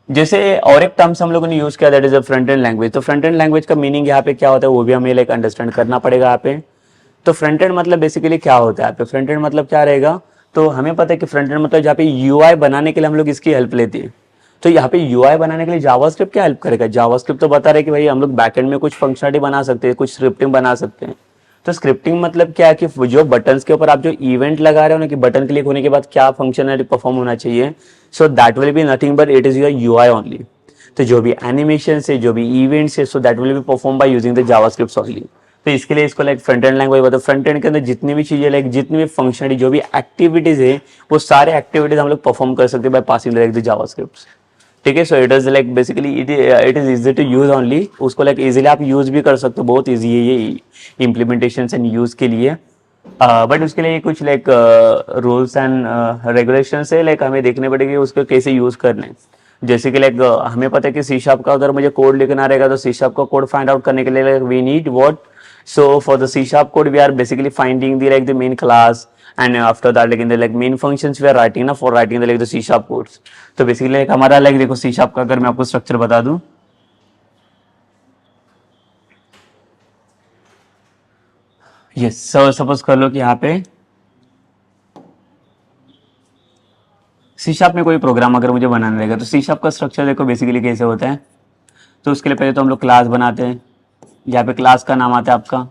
जैसे और एक टर्म्स हम लोगों ने यूज किया, that is a front end language. तो front end language का meaning यहाँ पे क्या होता है वो भी हमें लाइक अंडरस्टैंड करना पड़ेगा यहाँ पे। तो फ्रंट एंड मतलब बेसिकली क्या होता है यहाँ पे, फ्रंट एंड मतलब क्या रहेगा, तो हमें पता है कि फ्रंट एंड मतलब जहाँ पे यूआई बनाने के लिए हम लोग इसकी हेल्प लेते हैं। तो यहाँ पे यूआई बनाने के लिए जावास्क्रिप्ट क्या हेल्प करेगा, जावास्क्रिप्ट तो बता रहे कि भाई हम लोग बैकएंड में कुछ फंक्शनलिटी बना सकते हैं, कुछ स्क्रिप्टिंग बना सकते हैं। तो स्क्रिप्टिंग मतलब क्या है कि जो बटन्स के ऊपर आप जो इवेंट लगा रहे हो ना, कि बटन क्लिक होने के बाद क्या फंक्शनलिटी परफॉर्म होना चाहिए, so that will be nothing but it is your UI only. तो जो भी एनिमेशन है, जो भी इवेंट्स है, so that will be perform by using the JavaScript only. तो इसके लिए इसको लाइक फ्रंट एंड लैंग्वेज बोलते हैं। फ्रंट एंड के अंदर जितनी भी चीजें लाइक जितनी भी फंक्शनलिटी, जो भी एक्टिविटीज है, वो सारे एक्टिविटीज हम लोग परफॉर्म कर सकते हैं by passing like the JavaScript, ठीक है। So it is like basically it is easy to use only, उसको लाइक इजीली आप यूज भी कर सकते हो, बहुत इजी है ये इम्प्लीमेंटेशन एंड यूज के लिए। बट उसके लिए कुछ लाइक रूल्स एंड रेगुलेशंस है, लाइक हमें देखने पड़ेगी उसको कैसे यूज करना है। जैसे कि लाइक हमें पता है कि सी शार्प का अगर मुझे कोड लिखना रहेगा, तो सी शार्प का कोड फाइंड आउट करने के लिए we need what, so for the C sharp code we are basically finding the like the main class, and after that like in the like main functions we are writing ना for writing the like the C sharp codes। तो basically like हमारा like देखो C sharp का अगर मैं आपको structure बता दूं, यस सपोज कर लो कि यहाँ पे सी शार्प में कोई प्रोग्राम अगर मुझे बनाना रहेगा, तो सी शार्प का स्ट्रक्चर देखो बेसिकली कैसे होता है। तो उसके लिए पहले तो हम लोग क्लास बनाते हैं, यहाँ पे क्लास का नाम आता है आपका,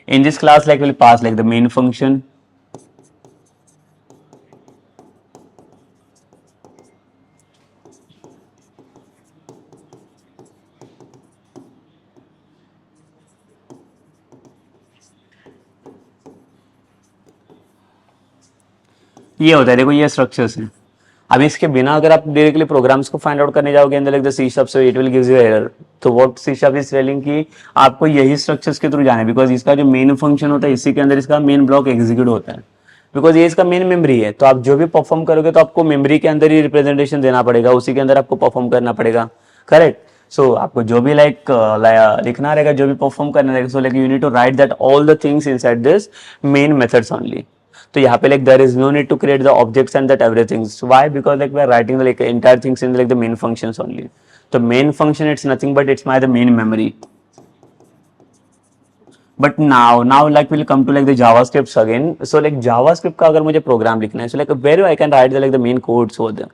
in this class like we'll pass like the main function, ये होता है देखो ये स्ट्रक्चर्स हैं। अब इसके बिना अगर आप डायरेक्टली प्रोग्राम्स को फाइंड आउट करने जाओगे अंदर like the C sharp, so it will gives you error. तो what C sharp is telling कि आपको यही स्ट्रक्चर्स के थ्रू जाना है, बिकॉज इसका जो मेन फंक्शन होता है इसी के अंदर इसका मेन ब्लॉक एग्जीक्यूट होता है, बिकॉज ये इसका मेन मेमोरी है। तो आप जो भी परफॉर्म करोगे तो आपको मेमोरी के अंदर ही रिप्रेजेंटेशन देना पड़ेगा, उसी के अंदर आपको परफॉर्म करना पड़ेगा, करेक्ट। सो आपको जो भी लाइक लिखना रहेगा, जो भी परफॉर्म करना रहेगा, so like you need to write that all the things inside this main methods only. तो यहाँ पे like there is no need to create the objects and that everything. So why? Because like we are writing the like entire things in like the main functions only. So main function it's nothing but it's my the main memory. But now like we'll come to like the JavaScripts again. So like JavaScript का अगर मुझे programme लिखना है, so like where I can write the like the main codes over there.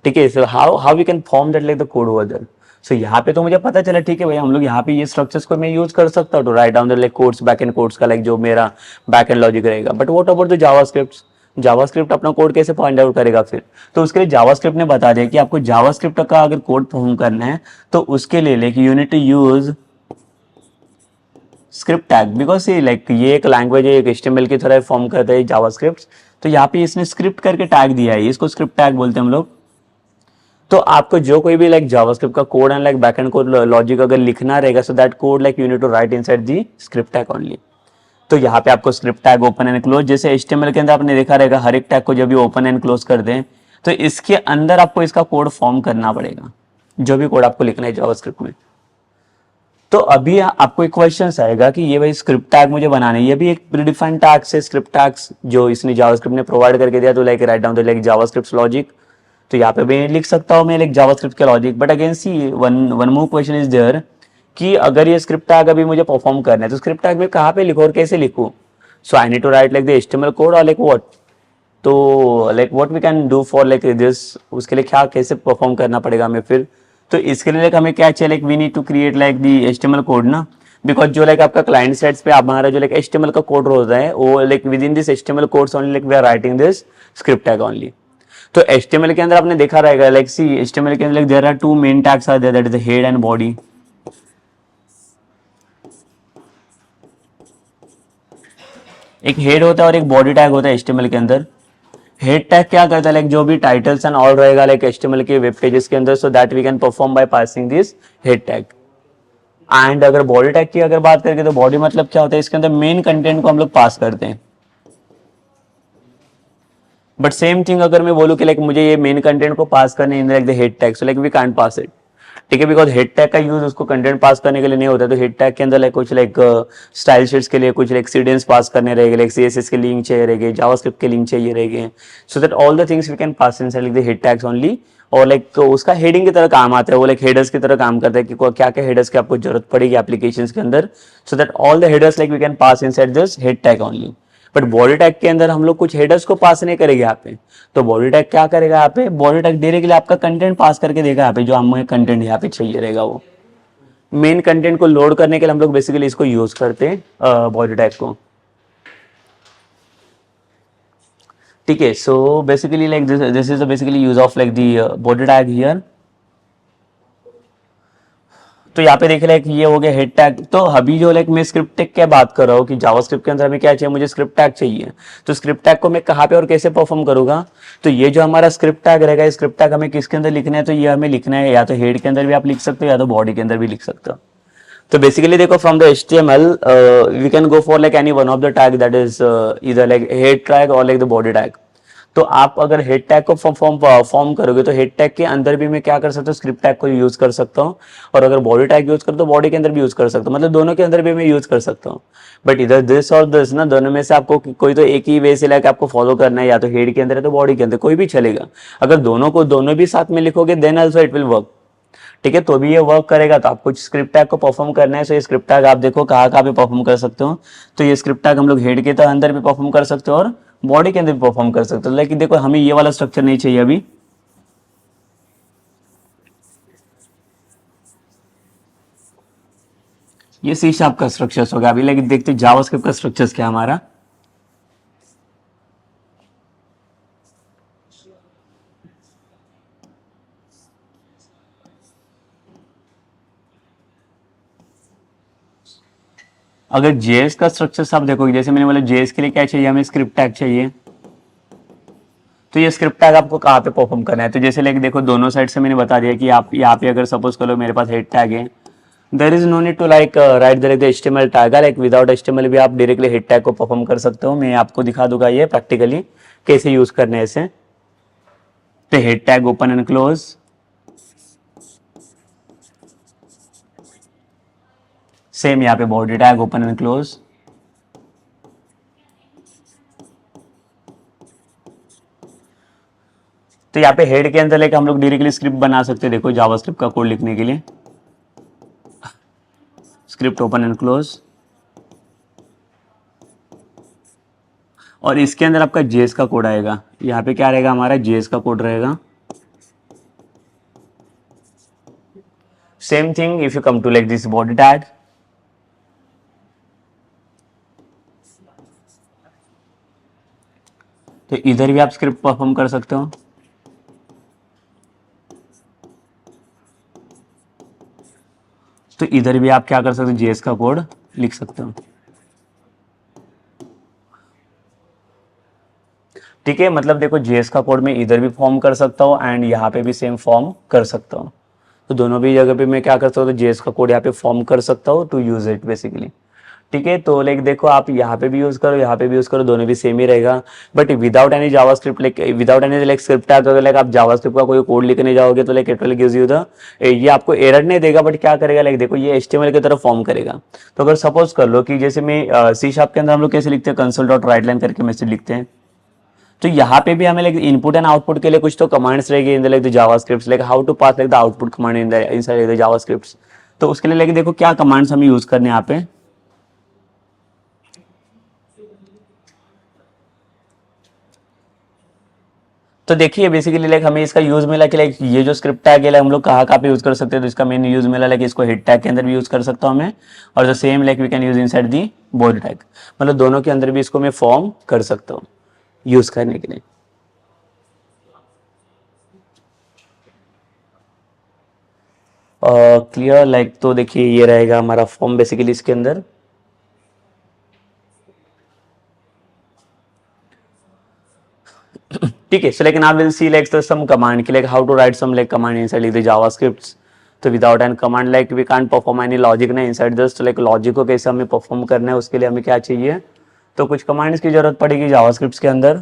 ठीक है, so how we can form that like the code over there. सो यहाँ पे तो मुझे पता चला, ठीक है भाई हम लोग यहाँ पे ये स्ट्रक्चर्स को मैं यूज कर सकता हूँ to write down the like codes, back end codes का लाइक जो मेरा बैक एंड लॉजिक रहेगा। But what about the JavaScript, JavaScript अपना कोड कैसे फाइंड आउट करेगा फिर। तो उसके लिए जावास्क्रिप्ट ने बता दिया कि आपको जावास्क्रिप्ट का अगर कोड परफॉर्म करना है तो उसके लिए like you need to use script tag, because like ये एक लैंग्वेज है, एक HTML की तरह फॉर्म करता है जावास्क्रिप्ट। तो यहाँ पे इसने स्क्रिप्ट करके टैग दिया है, इसको स्क्रिप्ट टैग बोलते हैं हम लोग। तो आपको जो कोई भी लाइक जावास्क्रिप्ट का code and like backend code logic अगर लिखना रहेगा, so that code like you need to write inside the script tag only. तो यहाँ पे आपको script tag open and close, जैसे HTML के अंदर आपने देखा रहेगा हर एक टैग को जब भी ओपन एंड क्लोज कर दें, तो इसके अंदर आपको इसका कोड फॉर्म करना पड़ेगा, जो भी कोड आपको लिखना है जावास्क्रिप्ट में। तो अभी आपको एक क्वेश्चन आएगा कि ये भाई स्क्रिप्ट टैग मुझे बनाना है, ये भी एक प्रीडिफाइंड टैग्स है, स्क्रिप्ट टैग्स जो इसने जावास्क्रिप्ट ने प्रोवाइड करके दिया। तो like write down the like JavaScript logic, तो यहाँ पे मैं लिख सकता हूँ मैं लाइक जावास्क्रिप्ट के logic. But again see one more question is there कि अगर ये स्क्रिप्ट टैग अभी मुझे परफॉर्म करना है, तो स्क्रिप्ट टैग में कहाँ पे लिखूँ और कैसे लिखूँ। So I need to write like the HTML code और लाइक व्हाट, तो like what we can do for like this, उसके लिए क्या कैसे परफॉर्म करना पड़ेगा हमें फिर। तो इसके लिए लाइक हमें क्या चाहिए, like we need to create like the HTML code ना, बिकॉज जो लाइक आपका क्लाइंट साइड्स पे हमारा जो लाइक HTML का कोड होता है वो like with in this HTML codes only like we are writing this script tag only. तो HTML के अंदर आपने देखा रहेगा लाइक सी HTML के अंदर like there are two main tags are there, that is the head and body. एक head होता है और एक बॉडी टैग होता है HTML के अंदर। हेड टैग क्या करता है, लाइक जो भी टाइटल्स एंड ऑल रहेगा लाइक HTML के वेब पेजेस के अंदर, so that we can perform by passing this head tag. And अगर बॉडी टैग की अगर बात करें तो बॉडी मतलब क्या होता है, इसके अंदर मेन कंटेंट को हम लोग पास करते हैं। बट सेम थिंग अगर मैं बोलूँ कि लाइक मुझे ये मेन कंटेंट को पास करने in like the head tag, so like we can't pass it, ठीक है, बिकॉज हेड टैग का यूज उसको कंटेंट पास करने के लिए नहीं होता है। तो हेड टैग के अंदर लाइक कुछ लाइक स्टाइल शीट्स के लिए कुछ लाइक सीडेंस पास करने रहेंगे, लाइक CSS के लिंक चाहिए रहेंगे, जावास्क्रिप्ट के लिंक चाहिए रहेंगे, so that all the things we can pass inside the head tags only. और लाइक उसका हेडिंग की तरह काम आता है, वो लाइक हेडर्स की तरह काम करता है कि क्या क्या हेडर्स की आपको जरूरत पड़ेगी एप्लीकेशंस के अंदर, so that all the headers like we can pass inside this head tag only. But body tag के अंदर हम लोग कुछ हेडर्स को पास नहीं करेंगे यहाँ पे। तो बॉडी टैग क्या करेगा यहाँ पे, बॉडी टैग डायरेक्टली आपका कंटेंट पास करके देगा यहाँ पे, जो हमें कंटेंट यहाँ पे चाहिए रहेगा। वो मेन कंटेंट को लोड करने के लिए हम लोग बेसिकली इसको यूज करते हैं बॉडी टैग को, ठीक है। So basically like this is the basically use of like the body tag here. तो यहाँ पे देखिए लाइक ये हो गया हेड टैग। तो अभी जो लाइक मैं स्क्रिप्ट टैग क्या बात कर रहा हूँ कि जावास्क्रिप्ट के अंदर हमें क्या चाहिए, मुझे स्क्रिप्ट टैग चाहिए। तो स्क्रिप्ट टैग को मैं कहाँ पे और कैसे परफॉर्म करूंगा, तो ये जो हमारा स्क्रिप्ट टैग रहेगा, स्क्रिप्ट टैग हमें किसके अंदर लिखना है, तो ये हमें लिखना है या तो हेड के अंदर भी आप लिख सकते हो या तो बॉडी के अंदर भी लिख सकते हो। तो बेसिकली देखो from the HTML we can go for like any one of the tag that is इधर लाइक हेड टैग और लाइक द बॉडी टैग। तो आप अगर हेड टैग को फॉर्म करोगे तो हेड टैग के अंदर भी मैं क्या कर सकता हूँ, स्क्रिप्ट टैग को यूज कर सकता हूँ। और अगर बॉडी टैग यूज करो तो बॉडी के अंदर भी यूज कर सकता हूँ, मतलब दोनों के अंदर भी मैं यूज कर सकता हूँ। बट इधर दिस और दिस ना, दोनों में से आपको कोई तो एक ही वे से लाइक आपको फॉलो करना है, या तो हेड के अंदर है तो बॉडी के अंदर, कोई भी चलेगा। अगर दोनों भी साथ में लिखोगे then also it will work, ठीक है। तो भी ये वर्क करेगा। तो आपको स्क्रिप्ट टैग को परफॉर्म करना है, सो ये स्क्रिप्ट टैग आप देखो कहाँ कहाँ पे परफॉर्म कर सकते हो। तो ये स्क्रिप्ट टैग हम लोग हेड के तो अंदर भी परफॉर्म कर सकते हो और बॉडी के अंदर भी परफॉर्म कर सकते हो। लेकिन देखो हमें ये वाला स्ट्रक्चर नहीं चाहिए अभी, ये सी शार्प का स्ट्रक्चर्स होगा अभी। लेकिन देखते जावास्क्रिप्ट का स्ट्रक्चर्स क्या है हमारा। अगर जेएस का स्ट्रक्चर आप देखोगे, जैसे मैंने बोला जेएस के लिए क्या चाहिए, हमें स्क्रिप्ट टैग चाहिए। तो ये स्क्रिप्ट टैग आपको कहाँ पे परफॉर्म करना है, तो जैसे लाइक देखो दोनों साइड से मैंने बता दिया कि आप यहाँ पे अगर सपोज करो मेरे पास हेड टैग है, there is no need to like write the HTML tag, like without HTML भी आप डायरेक्टली हेड टैग को परफॉर्म कर सकते हो। मैं आपको दिखा दूंगा ये प्रैक्टिकली कैसे यूज करने ऐसे। तो head tag open and close, same यहाँ पे body tag open and close. तो यहाँ पे हेड के अंदर लेके हम लोग डायरेक्टली स्क्रिप्ट बना सकते हैं। देखो जावास्क्रिप्ट का कोड लिखने के लिए स्क्रिप्ट ओपन एंड क्लोज, और इसके अंदर आपका जेएस का कोड आएगा। यहाँ पे क्या रहेगा, हमारा जेएस का कोड रहेगा। Same thing if you come to like this body tag, तो इधर भी आप स्क्रिप्ट परफॉर्म कर सकते हो। तो इधर भी आप क्या कर सकते हो, जेएस का कोड लिख सकते हो, ठीक है। मतलब देखो जेएस का कोड मैं इधर भी फॉर्म कर सकता हूँ एंड यहाँ पे भी सेम फॉर्म कर सकता हूँ। तो दोनों भी जगह पे मैं क्या कर सकता हूँ, तो जेएस का कोड यहाँ पे फॉर्म कर सकता हूँ टू यूज इट बेसिकली, ठीक है। तो लाइक देखो आप यहाँ पे भी यूज करो, यहाँ पे भी यूज करो, दोनों भी सेम ही रहेगा। But without any JavaScript, like without any like script tag, अगर लाइक आप जावास्क्रिप्ट का कोई कोड लिखने जाओगे तो like it will gives you the, ये आपको एरर नहीं देगा, बट क्या करेगा, लाइक देखो ये HTML की तरफ फॉर्म करेगा। तो अगर सपोज कर लो कि जैसे मैं सी शार्प के अंदर हम लोग कैसे लिखते हैं, कंसोल डॉट राइट लाइन करके मैसेज लिखते हैं। तो यहाँ पे भी हमें लाइक इनपुट एंड आउटपुट के लिए कुछ तो कमांड्स रहेगी in the like the JavaScripts, like how to pass like the output command in the inside the JavaScripts. तो उसके लिए लाइक देखो क्या कमांड्स हमें यूज करने यहाँ पे। तो देखिए बेसिकली लाइक हमें इसका यूज मिला कि लाइक ये जो स्क्रिप्ट टैग है हम लोग कहाँ कहाँ पे यूज कर सकते हैं। तो इसका मेन यूज मिला लाइक इसको हेड टैग के अंदर भी यूज कर सकता हूँ मैं, और the same like we can use inside the body tag, मतलब दोनों के अंदर भी इसको मैं फॉर्म कर सकता हूँ यूज करने के लिए। क्लियर लाइक, तो देखिए ये रहेगा हमारा फॉर्म बेसिकली इसके अंदर। ठीक है. So like now we'll see like some command, like how to write some like command inside like the JavaScripts. तो without an command like we can't perform any logic ना inside this. तो like logic को कैसे हमें perform करना है उसके लिए हमें क्या चाहिए, तो कुछ कमांड्स की जरूरत पड़ेगी जावास्क्रिप्ट के अंदर.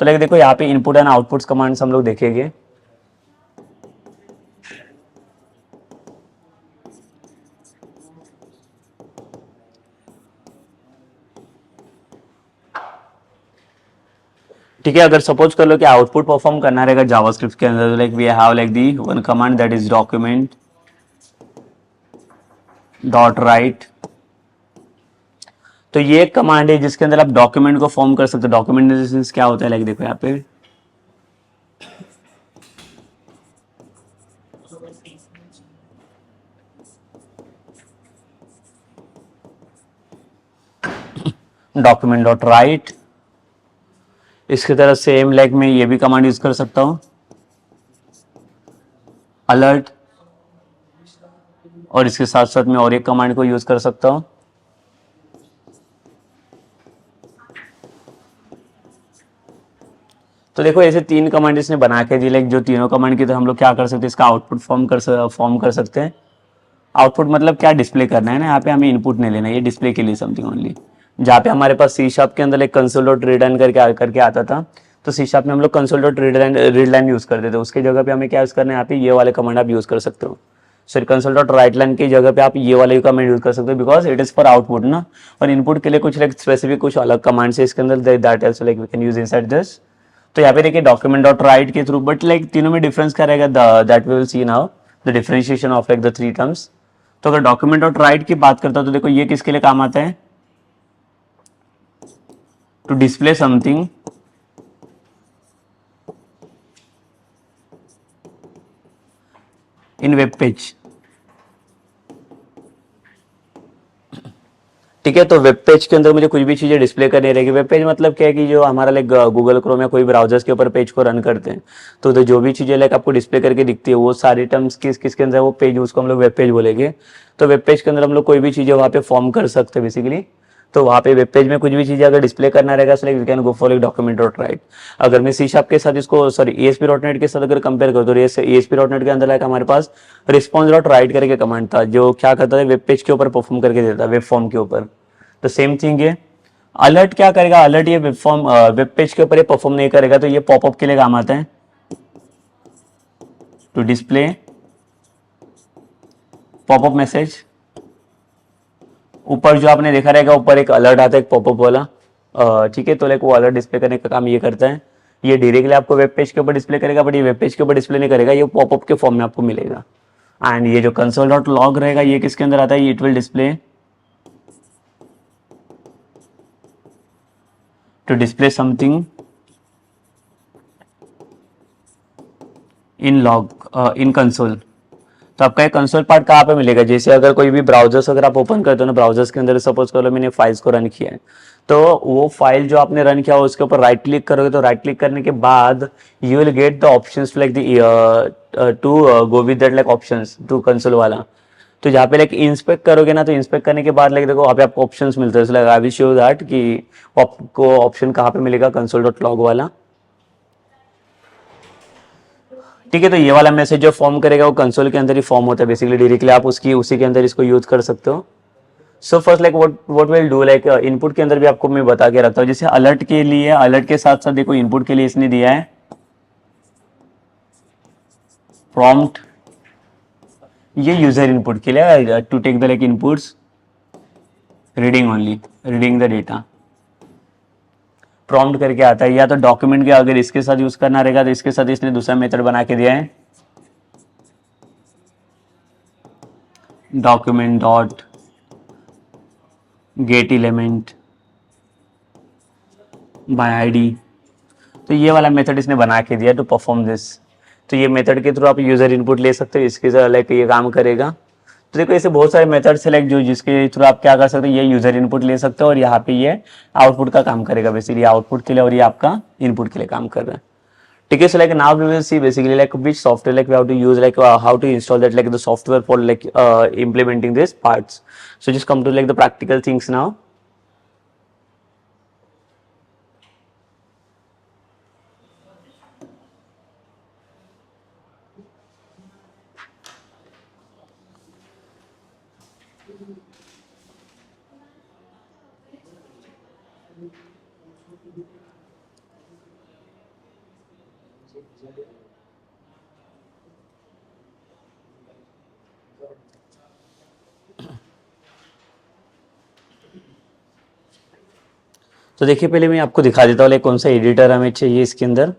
तो लाइक देखो यहाँ पे इनपुट एंड आउटपुट्स कमांड्स हम लोग देखेंगे. ठीक है, अगर सपोज कर लो कि आउटपुट परफॉर्म करना रहेगा जावास्क्रिप्ट के अंदर, like we have like the one command that is document dot write. तो ये एक कमांड है जिसके अंदर आप डॉक्यूमेंट को फॉर्म कर सकते हो. डॉक्यूमेंट क्या होता है, लाइक देखो यहाँ पे डॉक्यूमेंट डॉट राइट. इसकी तरह सेम लाइक मैं ये भी कमांड यूज कर सकता हूं, अलर्ट. और इसके साथ साथ मैं और एक कमांड को यूज कर सकता हूं, तो देखो ऐसे तीन कमांड इसने बना के दी. लाइक जो तीनों कमांड की तो हम लोग क्या कर सकते हैं, इसका आउटपुट फॉर्म कर सकते हैं. आउटपुट मतलब क्या, डिस्प्ले करना है ना. यहाँ पे हमें इनपुट नहीं लेना, ये डिस्प्ले के लिए समथिंग ओनली. जहाँ पे हमारे पास सी शार्प के अंदर एक कंसोल डॉट रीडलाइन करके आता था, तो सी शार्प में हम लोग कंसोल डॉट रीडलाइन यूज करते थे. उसकी जगह पे हमें क्या यूज करना है, यहाँ पे ये वाले कमांड आप यूज कर सकते हो. Sorry, console dot write line की जगह पे आप ये वाले कमांड यूज कर सकते हो, because it is for output ना. और इनपुट के लिए कुछ लाइक स्पेसिफिक कुछ अलग कमांड है इसके अंदर, that also like we can use inside this. तो यहाँ पे देखिए डॉक्यूमेंट डॉट राइट के थ्रू, बट लाइक तीनों में डिफरेंस क्या रहेगा, that we will see now, the differentiation of like the three terms. तो अगर डॉक्यूमेंट डॉट राइट की बात करता हूं तो देखो ये किसके लिए काम आता है, to display something in web page. ठीक है, तो वेब पेज के अंदर मुझे कुछ भी चीजें डिस्प्ले करनी रहेगी. वेब पेज मतलब क्या है कि जो हमारा लाइक गूगल क्रोम या कोई ब्राउजर्स के ऊपर पेज को रन करते हैं, तो जो भी चीजें लाइक आपको डिस्प्ले करके दिखती है वो सारी टर्म्स किसके अंदर, वो पेज, उसको हम लोग वेब पेज बोलेंगे. तो वेब पेज के अंदर हम लोग कोई भी चीजें वहाँ पे फॉर्म कर सकते हैं बेसिकली. तो वहाँ पे वेब पेज में कुछ भी चीजें अगर डिस्प्ले करना रहेगा, so like we can go for like document dot write. अगर मैं सी शार्प के साथ इसको, सॉरी ESP डॉट नेट के साथ अगर कंपेयर करूँ, तो ESP डॉट नेट के अंदर लाइक हमारे पास रिस्पॉन्स डॉट राइट करके कमांड था, जो क्या करता है, वेब पेज के ऊपर परफॉर्म करके देता है, वेब फॉर्म के ऊपर. तो सेम थिंग है. अलर्ट क्या करेगा, अलर्ट ये वेब पेज के ऊपर ये परफॉर्म नहीं करेगा, तो ये पॉपअप के लिए काम आता है, टू डिस्प्ले पॉपअप मैसेज. ऊपर जो आपने देखा रहेगा, ऊपर एक अलर्ट आता है, एक पॉपअप वाला. ठीक है, तो लाइक वो अलर्ट डिस्प्ले करने का काम ये करता है. ये डायरेक्टली आपको वेब पेज के ऊपर डिस्प्ले करेगा, बट ये वेब पेज के ऊपर डिस्प्ले नहीं करेगा, ये पॉपअप के फॉर्म में आपको मिलेगा. एंड ये जो कंसोल डॉट लॉग रहेगा, ये किसके अंदर आता है, it will display to display something in log in console. तो आपका एक कंसोल पार्ट कहाँ पे मिलेगा, जैसे अगर कोई भी ब्राउजर्स अगर आप ओपन करते हो ना, ब्राउजर्स के अंदर सपोज करो मैंने फाइल्स को रन किया है, तो वो फाइल जो आपने रन किया उसके ऊपर राइट क्लिक करोगे, तो राइट क्लिक करने के बाद you will get the options like the to go with that like options to console वाला. तो जहाँ पे लाइक इंस्पेक्ट करोगे ना, तो इंस्पेक्ट करने के बाद लाइक देखो वहाँ पे आपको ऑप्शंस मिलते हैं. आई विल शो दैट कि आपको ऑप्शन कहाँ पे मिलेगा, कंसोल डॉट लॉग वाला. ठीक है, तो ये वाला मैसेज जो फॉर्म करेगा वो कंसोल के अंदर ही फॉर्म होता है बेसिकली, डायरेक्टली आप उसी के अंदर इसको यूज कर सकते हो. So first like what will do, like input के अंदर भी आपको मैं बता के रखता हूँ. जैसे अलर्ट के लिए, अलर्ट के साथ साथ देखो इनपुट के लिए इसने दिया है प्रॉम्प्ट. ये यूजर इनपुट के लिए, to take the like inputs reading only, reading the data. Prompt करके आता है. या तो डॉक्यूमेंट के अगर इसके साथ यूज करना रहेगा, तो इसके साथ इसने दूसरा मेथड बना के दिया है, document dot gate element by ID. तो ये वाला मेथड इसने बना के दिया टू परफॉर्म दिस. तो ये मेथड के थ्रू आप यूजर इनपुट ले सकते हो, इसके लाइक ये काम करेगा. तो देखो ऐसे बहुत सारे मेथड्स है लाइक जो जिसके थ्रू आप क्या कर सकते हो, ये यूजर इनपुट ले सकते हो, और यहाँ पे ये आउटपुट का काम करेगा बेसिकली, आउटपुट के लिए, और ये आपका इनपुट के लिए काम कर रहा है. ठीक है, so like now we will see basically like which software like we have to use, like how to install that like the software for like implementing these parts. So just come to like the practical things now. तो देखिए पहले मैं आपको दिखा देता हूँ like कौन सा एडिटर हमें चाहिए इसके अंदर।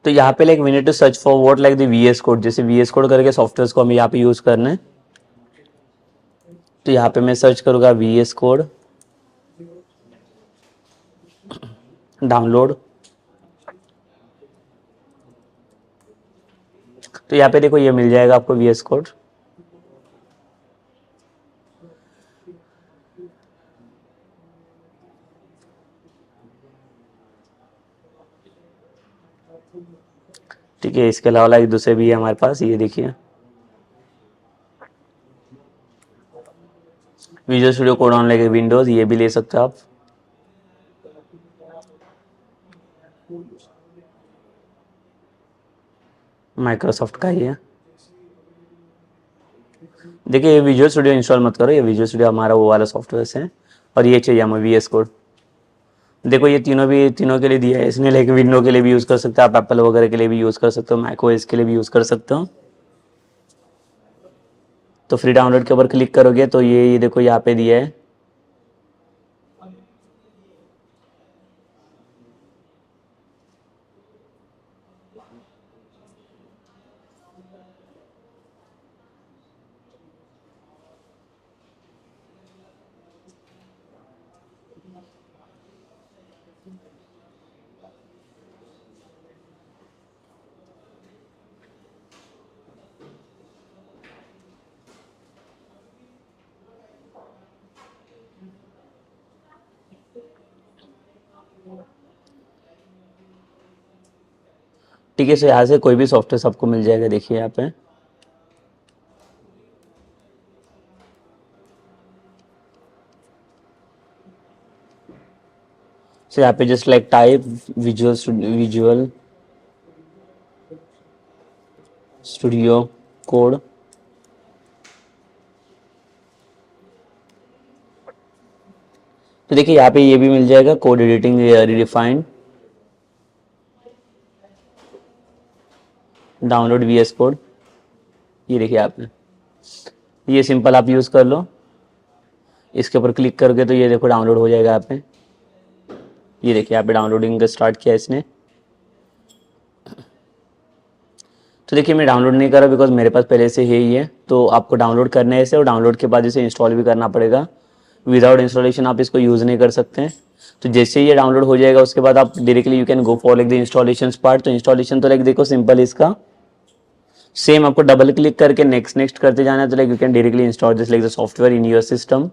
तो यहाँ पे like we need to search for what like the VS code, जैसे वीएस कोड करके सॉफ्टवेयर को हमें यहाँ पे यूज करना है। तो यहाँ पे मैं सर्च करूँगा वीएस कोड, डाउनलोड। तो यहाँ पे देखो ये मिल जाएगा आपको वीएस कोड। ठीक है, इसके अलावा लाइक दूसरे भी है हमारे पास, ये देखिए visual Studio code on like Windows, ये भी ले सकते हो आप। माइक्रोसॉफ्ट का ही है। देखिए ये विजुअल स्टूडियो इंस्टॉल मत करो, ये विजुअल स्टूडियो हमारा वो वाला सॉफ्टवेयर है, और ये चाहिए हमें वीएस कोड। देखो ये तीनों के लिए दिया है इसने, लाइक विंडो के लिए भी यूज़ कर सकते हो आप, एप्पल वगैरह के लिए भी यूज़ कर सकते हो, मैक ओएस के लिए भी यूज़ कर सकते हो। तो फ्री डाउनलोड के ऊपर क्लिक करोगे तो ये देखो यहाँ पे दिया है। ठीक है, सो यहाँ से कोई भी सॉफ्टवेयर आपको मिल जाएगा, देखिए यहाँ पे। सो यहाँ पे just like type Visual Studio code. तो देखिए यहाँ पे ये भी मिल जाएगा, code editing redefined, download VS code. ये देखिए आप, ये सिंपल आप यूज़ कर लो। इसके ऊपर क्लिक करके तो ये देखो डाउनलोड हो जाएगा यहाँ पे। ये देखिए यहाँ पे डाउनलोडिंग स्टार्ट किया इसने। तो देखिए मैं डाउनलोड नहीं कर रहा बिकॉज मेरे पास पहले से है ही है। तो आपको डाउनलोड करना है इसे, और डाउनलोड के बाद इसे इंस्टॉल भी करना पड़ेगा। विदाउट इंस्टॉलेशन आप इसको यूज़ नहीं कर सकते हैं। तो जैसे ये डाउनलोड हो जाएगा उसके बाद आप directly you can go for like the installation part. तो इंस्टॉलेशन तो लाइक देखो सिंपल इसका सेम, आपको डबल क्लिक करके नेक्स्ट नेक्स्ट करते जाना है। तो like you can directly install this like the software in your system.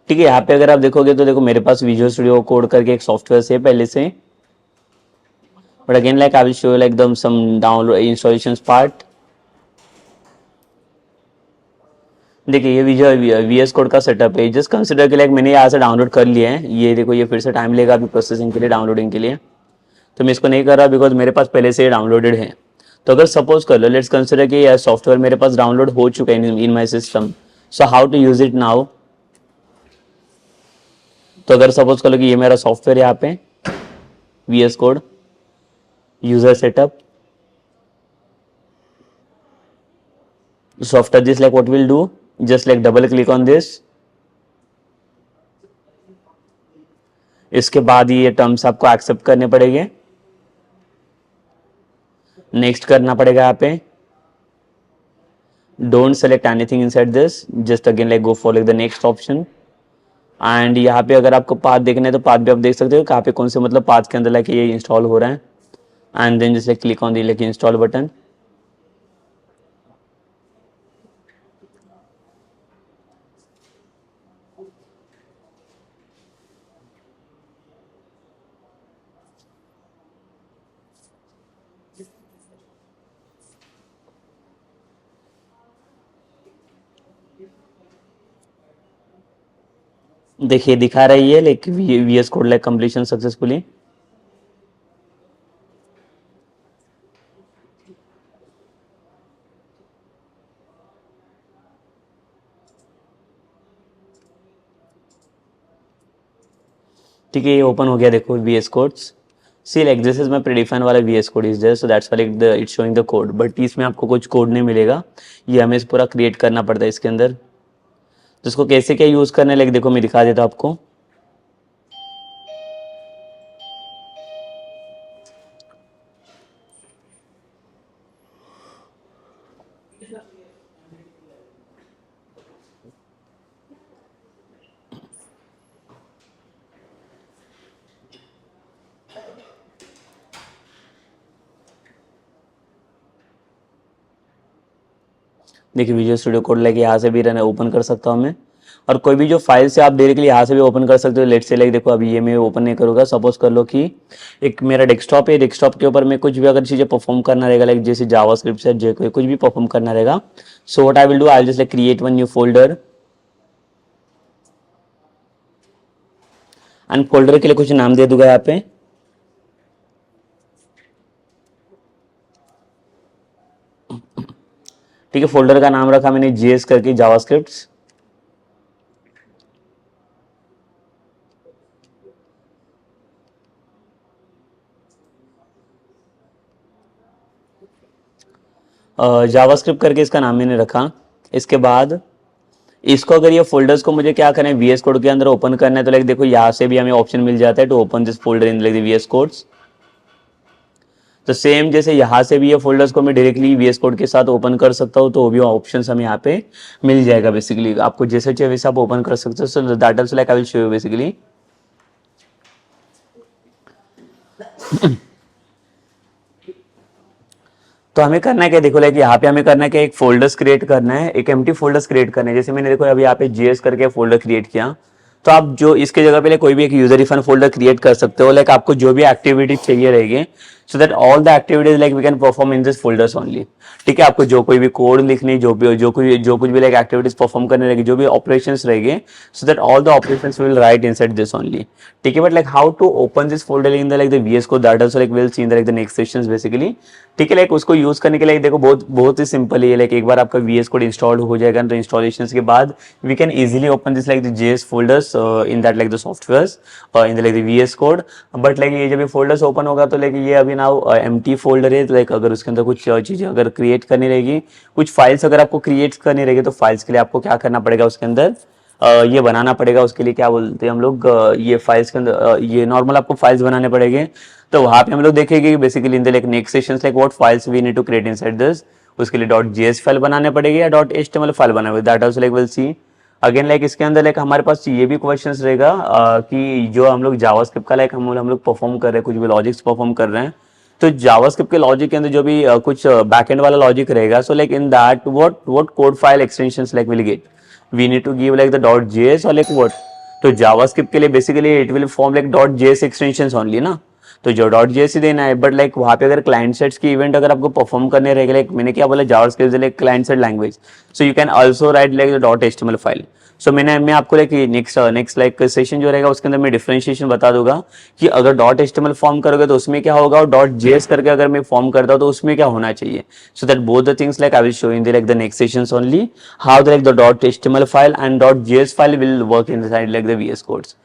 ठीक है, यहाँ पे अगर आप देखोगे तो देखो मेरे पास विजुअल स्टूडियो कोड करके एक सॉफ्टवेयर है पहले से, but again like I will show like them some download installation part. देखिए ये विजुअल वीएस कोड का सेटअप है। जस्ट कंसिडर कि लाइक मैंने यहाँ से डाउनलोड कर लिया है। ये देखो ये फिर से टाइम लेगा अभी प्रोसेसिंग के लिए, डाउनलोडिंग के लिए। तो मैं इसको नहीं कर रहा बिकॉज मेरे पास पहले से डाउनलोडेड है। तो अगर सपोज कर लो, लेट्स कंसिडर कि यह सॉफ्टवेयर मेरे पास डाउनलोड हो चुका है in my system. So how to use it now. तो अगर सपोज कर लो कि ये मेरा सॉफ्टवेयर यहाँ पे VS code user setup. So after this like what we'll do, just like double click on this। इसके बाद ये टर्म्स आपको एक्सेप्ट करने पड़ेंगे, नेक्स्ट करना पड़ेगा यहाँ पे। Don't select anything inside this, just again like go for like the next option. And यहाँ पे अगर आपको पाथ देखना है तो पाथ भी आप देख सकते हो कहाँ पे कौन से मतलब पाथ के अंदर लाइक ये इंस्टॉल हो रहा है। And then just like click on the like install button. देखिए दिखा रही है like VS code like completion successfully. ठीक है, ये ओपन हो गया, देखो VS codes. See like this is my predefine वाला VS code is there, so that's why like the it's showing the code, but इसमें आपको कुछ कोड नहीं मिलेगा, ये हमें पूरा क्रिएट करना पड़ता है इसके अंदर। तो इसको कैसे क्या यूज़ करना है लाइक देखो मैं दिखा देता हूँ आपको। देखिए विजुअल स्टूडियो कोड लेके यहाँ से भी रन ओपन कर सकता हूँ मैं, और कोई भी जो फाइल से आप डायरेक्टली यहाँ से भी ओपन कर सकते हो। लेट से लाइक देखो अभी ये मैं ओपन नहीं करूँगा, सपोज कर लो कि एक मेरा डेस्कटॉप है, डेस्कटॉप के ऊपर मैं कुछ भी अगर चीज़ें परफॉर्म करना रहेगा लाइक जैसे जावास्क्रिप्ट से जे कुछ भी परफॉर्म करना रहेगा, so what I will do, I will just like create one new folder, and folder के लिए कुछ नाम दे दूंगा यहाँ पे। ठीक है, फोल्डर का नाम रखा मैंने JS करके जावास्क्रिप्ट। जावास्क्रिप्ट करके इसका नाम मैंने रखा। इसके बाद इसको अगर ये फोल्डर्स को मुझे क्या करना है VS कोड के अंदर ओपन करना है, तो लाइक देखो यहाँ से भी हमें ऑप्शन मिल जाता है to open this folder in like VS codes. तो सेम जैसे यहाँ से भी ये फोल्डर्स को मैं डायरेक्टली VS कोड के साथ ओपन कर सकता हूँ, तो वो भी ऑप्शन हमें यहाँ पे मिल जाएगा। बेसिकली आपको जैसे चाहिए वैसे आप ओपन कर सकते हो। सो that also like I will show you basically. तो हमें करना है क्या, देखो लाइक यहाँ पे हमें करना है कि एक फोल्डर्स क्रिएट करना है, एक एम्प्टी फोल्डर्स क्रिएट करना है। जैसे मैंने देखो अभी यहाँ पे JS करके फोल्डर क्रिएट किया, तो आप जो इसके जगह पे कोई भी एक यूजर डिफाइन फोल्डर क्रिएट कर सकते हो। लाइक आपको जो भी एक्टिविटी चाहिए रहेगी, so that all the activities like we can perform in this folders only. ठीक है, आपको जो कोई भी कोड लिखनी, जो कुछ भी लाइक एक्टिविटीज परफॉर्म करने रहेगी, जो भी ऑपरेशंस रहेंगे, so that all the operations will write inside this only. ठीक है, but like how to open this folder in the like the VS code, that also like will see in the like the next sessions basically. ठीक है, like उसको use करने के लिए देखो बहुत ही सिंपल है। लाइक एक बार आपका VS कोड इंस्टॉल हो जाएगा, तो इंस्टॉलेशन के बाद we can easily open this like the JS folders in that like the softwares in the like the VS code. But like ये जब ये फोल्डर्स ओपन होगा, तो लाइक ये अभी नाउ एम्प्टी फोल्डर है। लाइक अगर उसके अंदर कुछ चीजें अगर क्रिएट करनी रहेगी, कुछ फाइल्स अगर आपको क्रिएट करनी रहेगी, तो फाइल्स के लिए आपको क्या करना पड़ेगा, उसके अंदर ये बनाना पड़ेगा। उसके लिए क्या बोलते हैं हम लोग, ये फाइल्स के अंदर ये नॉर्मल आपको फाइल्स बनाने पड़ेंगे। तो वहाँ पे हम लोग देखेंगे कि basically in the like next sessions like what files we need to create inside this. उसके लिए .js फाइल बनाने पड़ेगी या .html फाइल बनाने पड़ेगी, that also like will C. Again like इसके अंदर लाइक हमारे पास ये भी क्वेश्चंस रहेगा कि जो हम लोग जावास्क्रिप्ट का लाइक हम लोग परफॉर्म कर रहे हैं, कुछ भी लॉजिक्स परफॉर्म कर रहे हैं, तो जावास्क्रिप्ट के लॉजिक के अंदर जो भी कुछ बैकएंड वाला लॉजिक रहेगा, so like in that what code file extensions like will get, we need to give like the .js और लाइक व्हाट। तो जावास्क्रिप्ट के लिए basically it will form like .js extensions only ना, तो जो .js ही देना है। बट लाइक वहाँ पे अगर क्लाइंट साइड्स की इवेंट अगर आपको परफॉर्म करने रहेगा, लाइक मैंने क्या बोला JavaScript like client side language, so you can also write like .html file. सो मैं आपको लाइक नेक्स्ट लाइक सेशन जो रहेगा उसके अंदर मैं डिफरेंशिएशन बता दूंगा कि अगर .html फॉर्म करोगे तो उसमें क्या होगा, और .js करके अगर मैं फॉर्म करता हूँ तो उसमें क्या होना चाहिए। So that both the things like I will show in the like the next sessions only, how the like the .html file and .js file will work in side like the VS codes.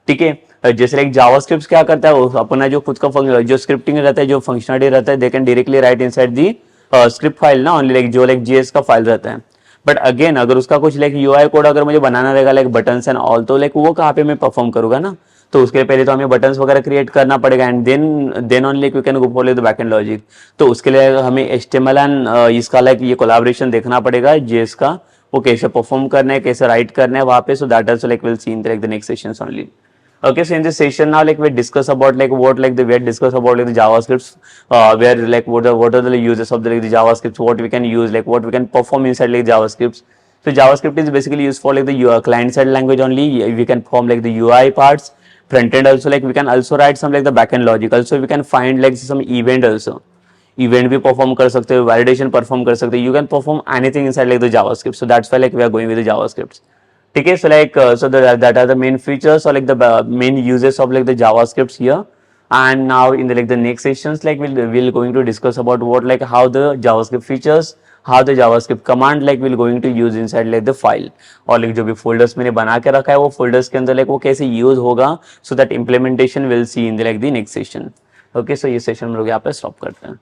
ठीक है, जैसे like JavaScript क्या करता है, वो अपना जो खुद का जो स्क्रिप्टिंग रहता है, जो फंक्शनलिटी रहता है, they can directly right inside the script file ना ओनली, लाइक जो लाइक JS का फाइल रहता है। बट अगेन अगर उसका कुछ लाइक UI कोड अगर मुझे बनाना रहेगा लाइक बटन्स एंड ऑल, तो लाइक वो कहाँ पे मैं परफॉर्म करूंगा ना, तो उसके लिए पहले तो हमें बटन्स वगैरह क्रिएट करना पड़ेगा, and then only we can go for the backend logic. तो उसके लिए हमें HTML एंड इसका लाइक ये कोलैबोरेशन देखना पड़ेगा JS का, वो कैसे परफॉर्म करना है, कैसे राइट करना है वहाँ पे। So that also like will see in the next sessions only. Okay, so in this session now, like we discuss about like what like the we had discussed about like the JavaScripts, where like what are the uses of the like the JavaScripts, what we can use, like what we can perform inside like JavaScripts. So JavaScript is basically used for like the client side language only. We can perform like the UI parts, front end also, like we can also write some like the backend logic. Also we can find like some event also. Event भी perform कर सकते हो, validation perform कर सकते हो. You can perform anything inside like the JavaScript. So that's why like we are going with the JavaScripts. ठीक है. So like so that are the main features or like the main uses of like the JavaScripts here. And now in the like the next sessions, like we'll going to discuss about what like how the JavaScript features, how the JavaScript command like we'll going to use inside like the file, और like जो भी folders मैंने बना के रखा है वो folders के अंदर like वो कैसे use होगा, so that implementation will see in the like the next session. Okay, so ये session हम लोग यहाँ पे stop करते हैं.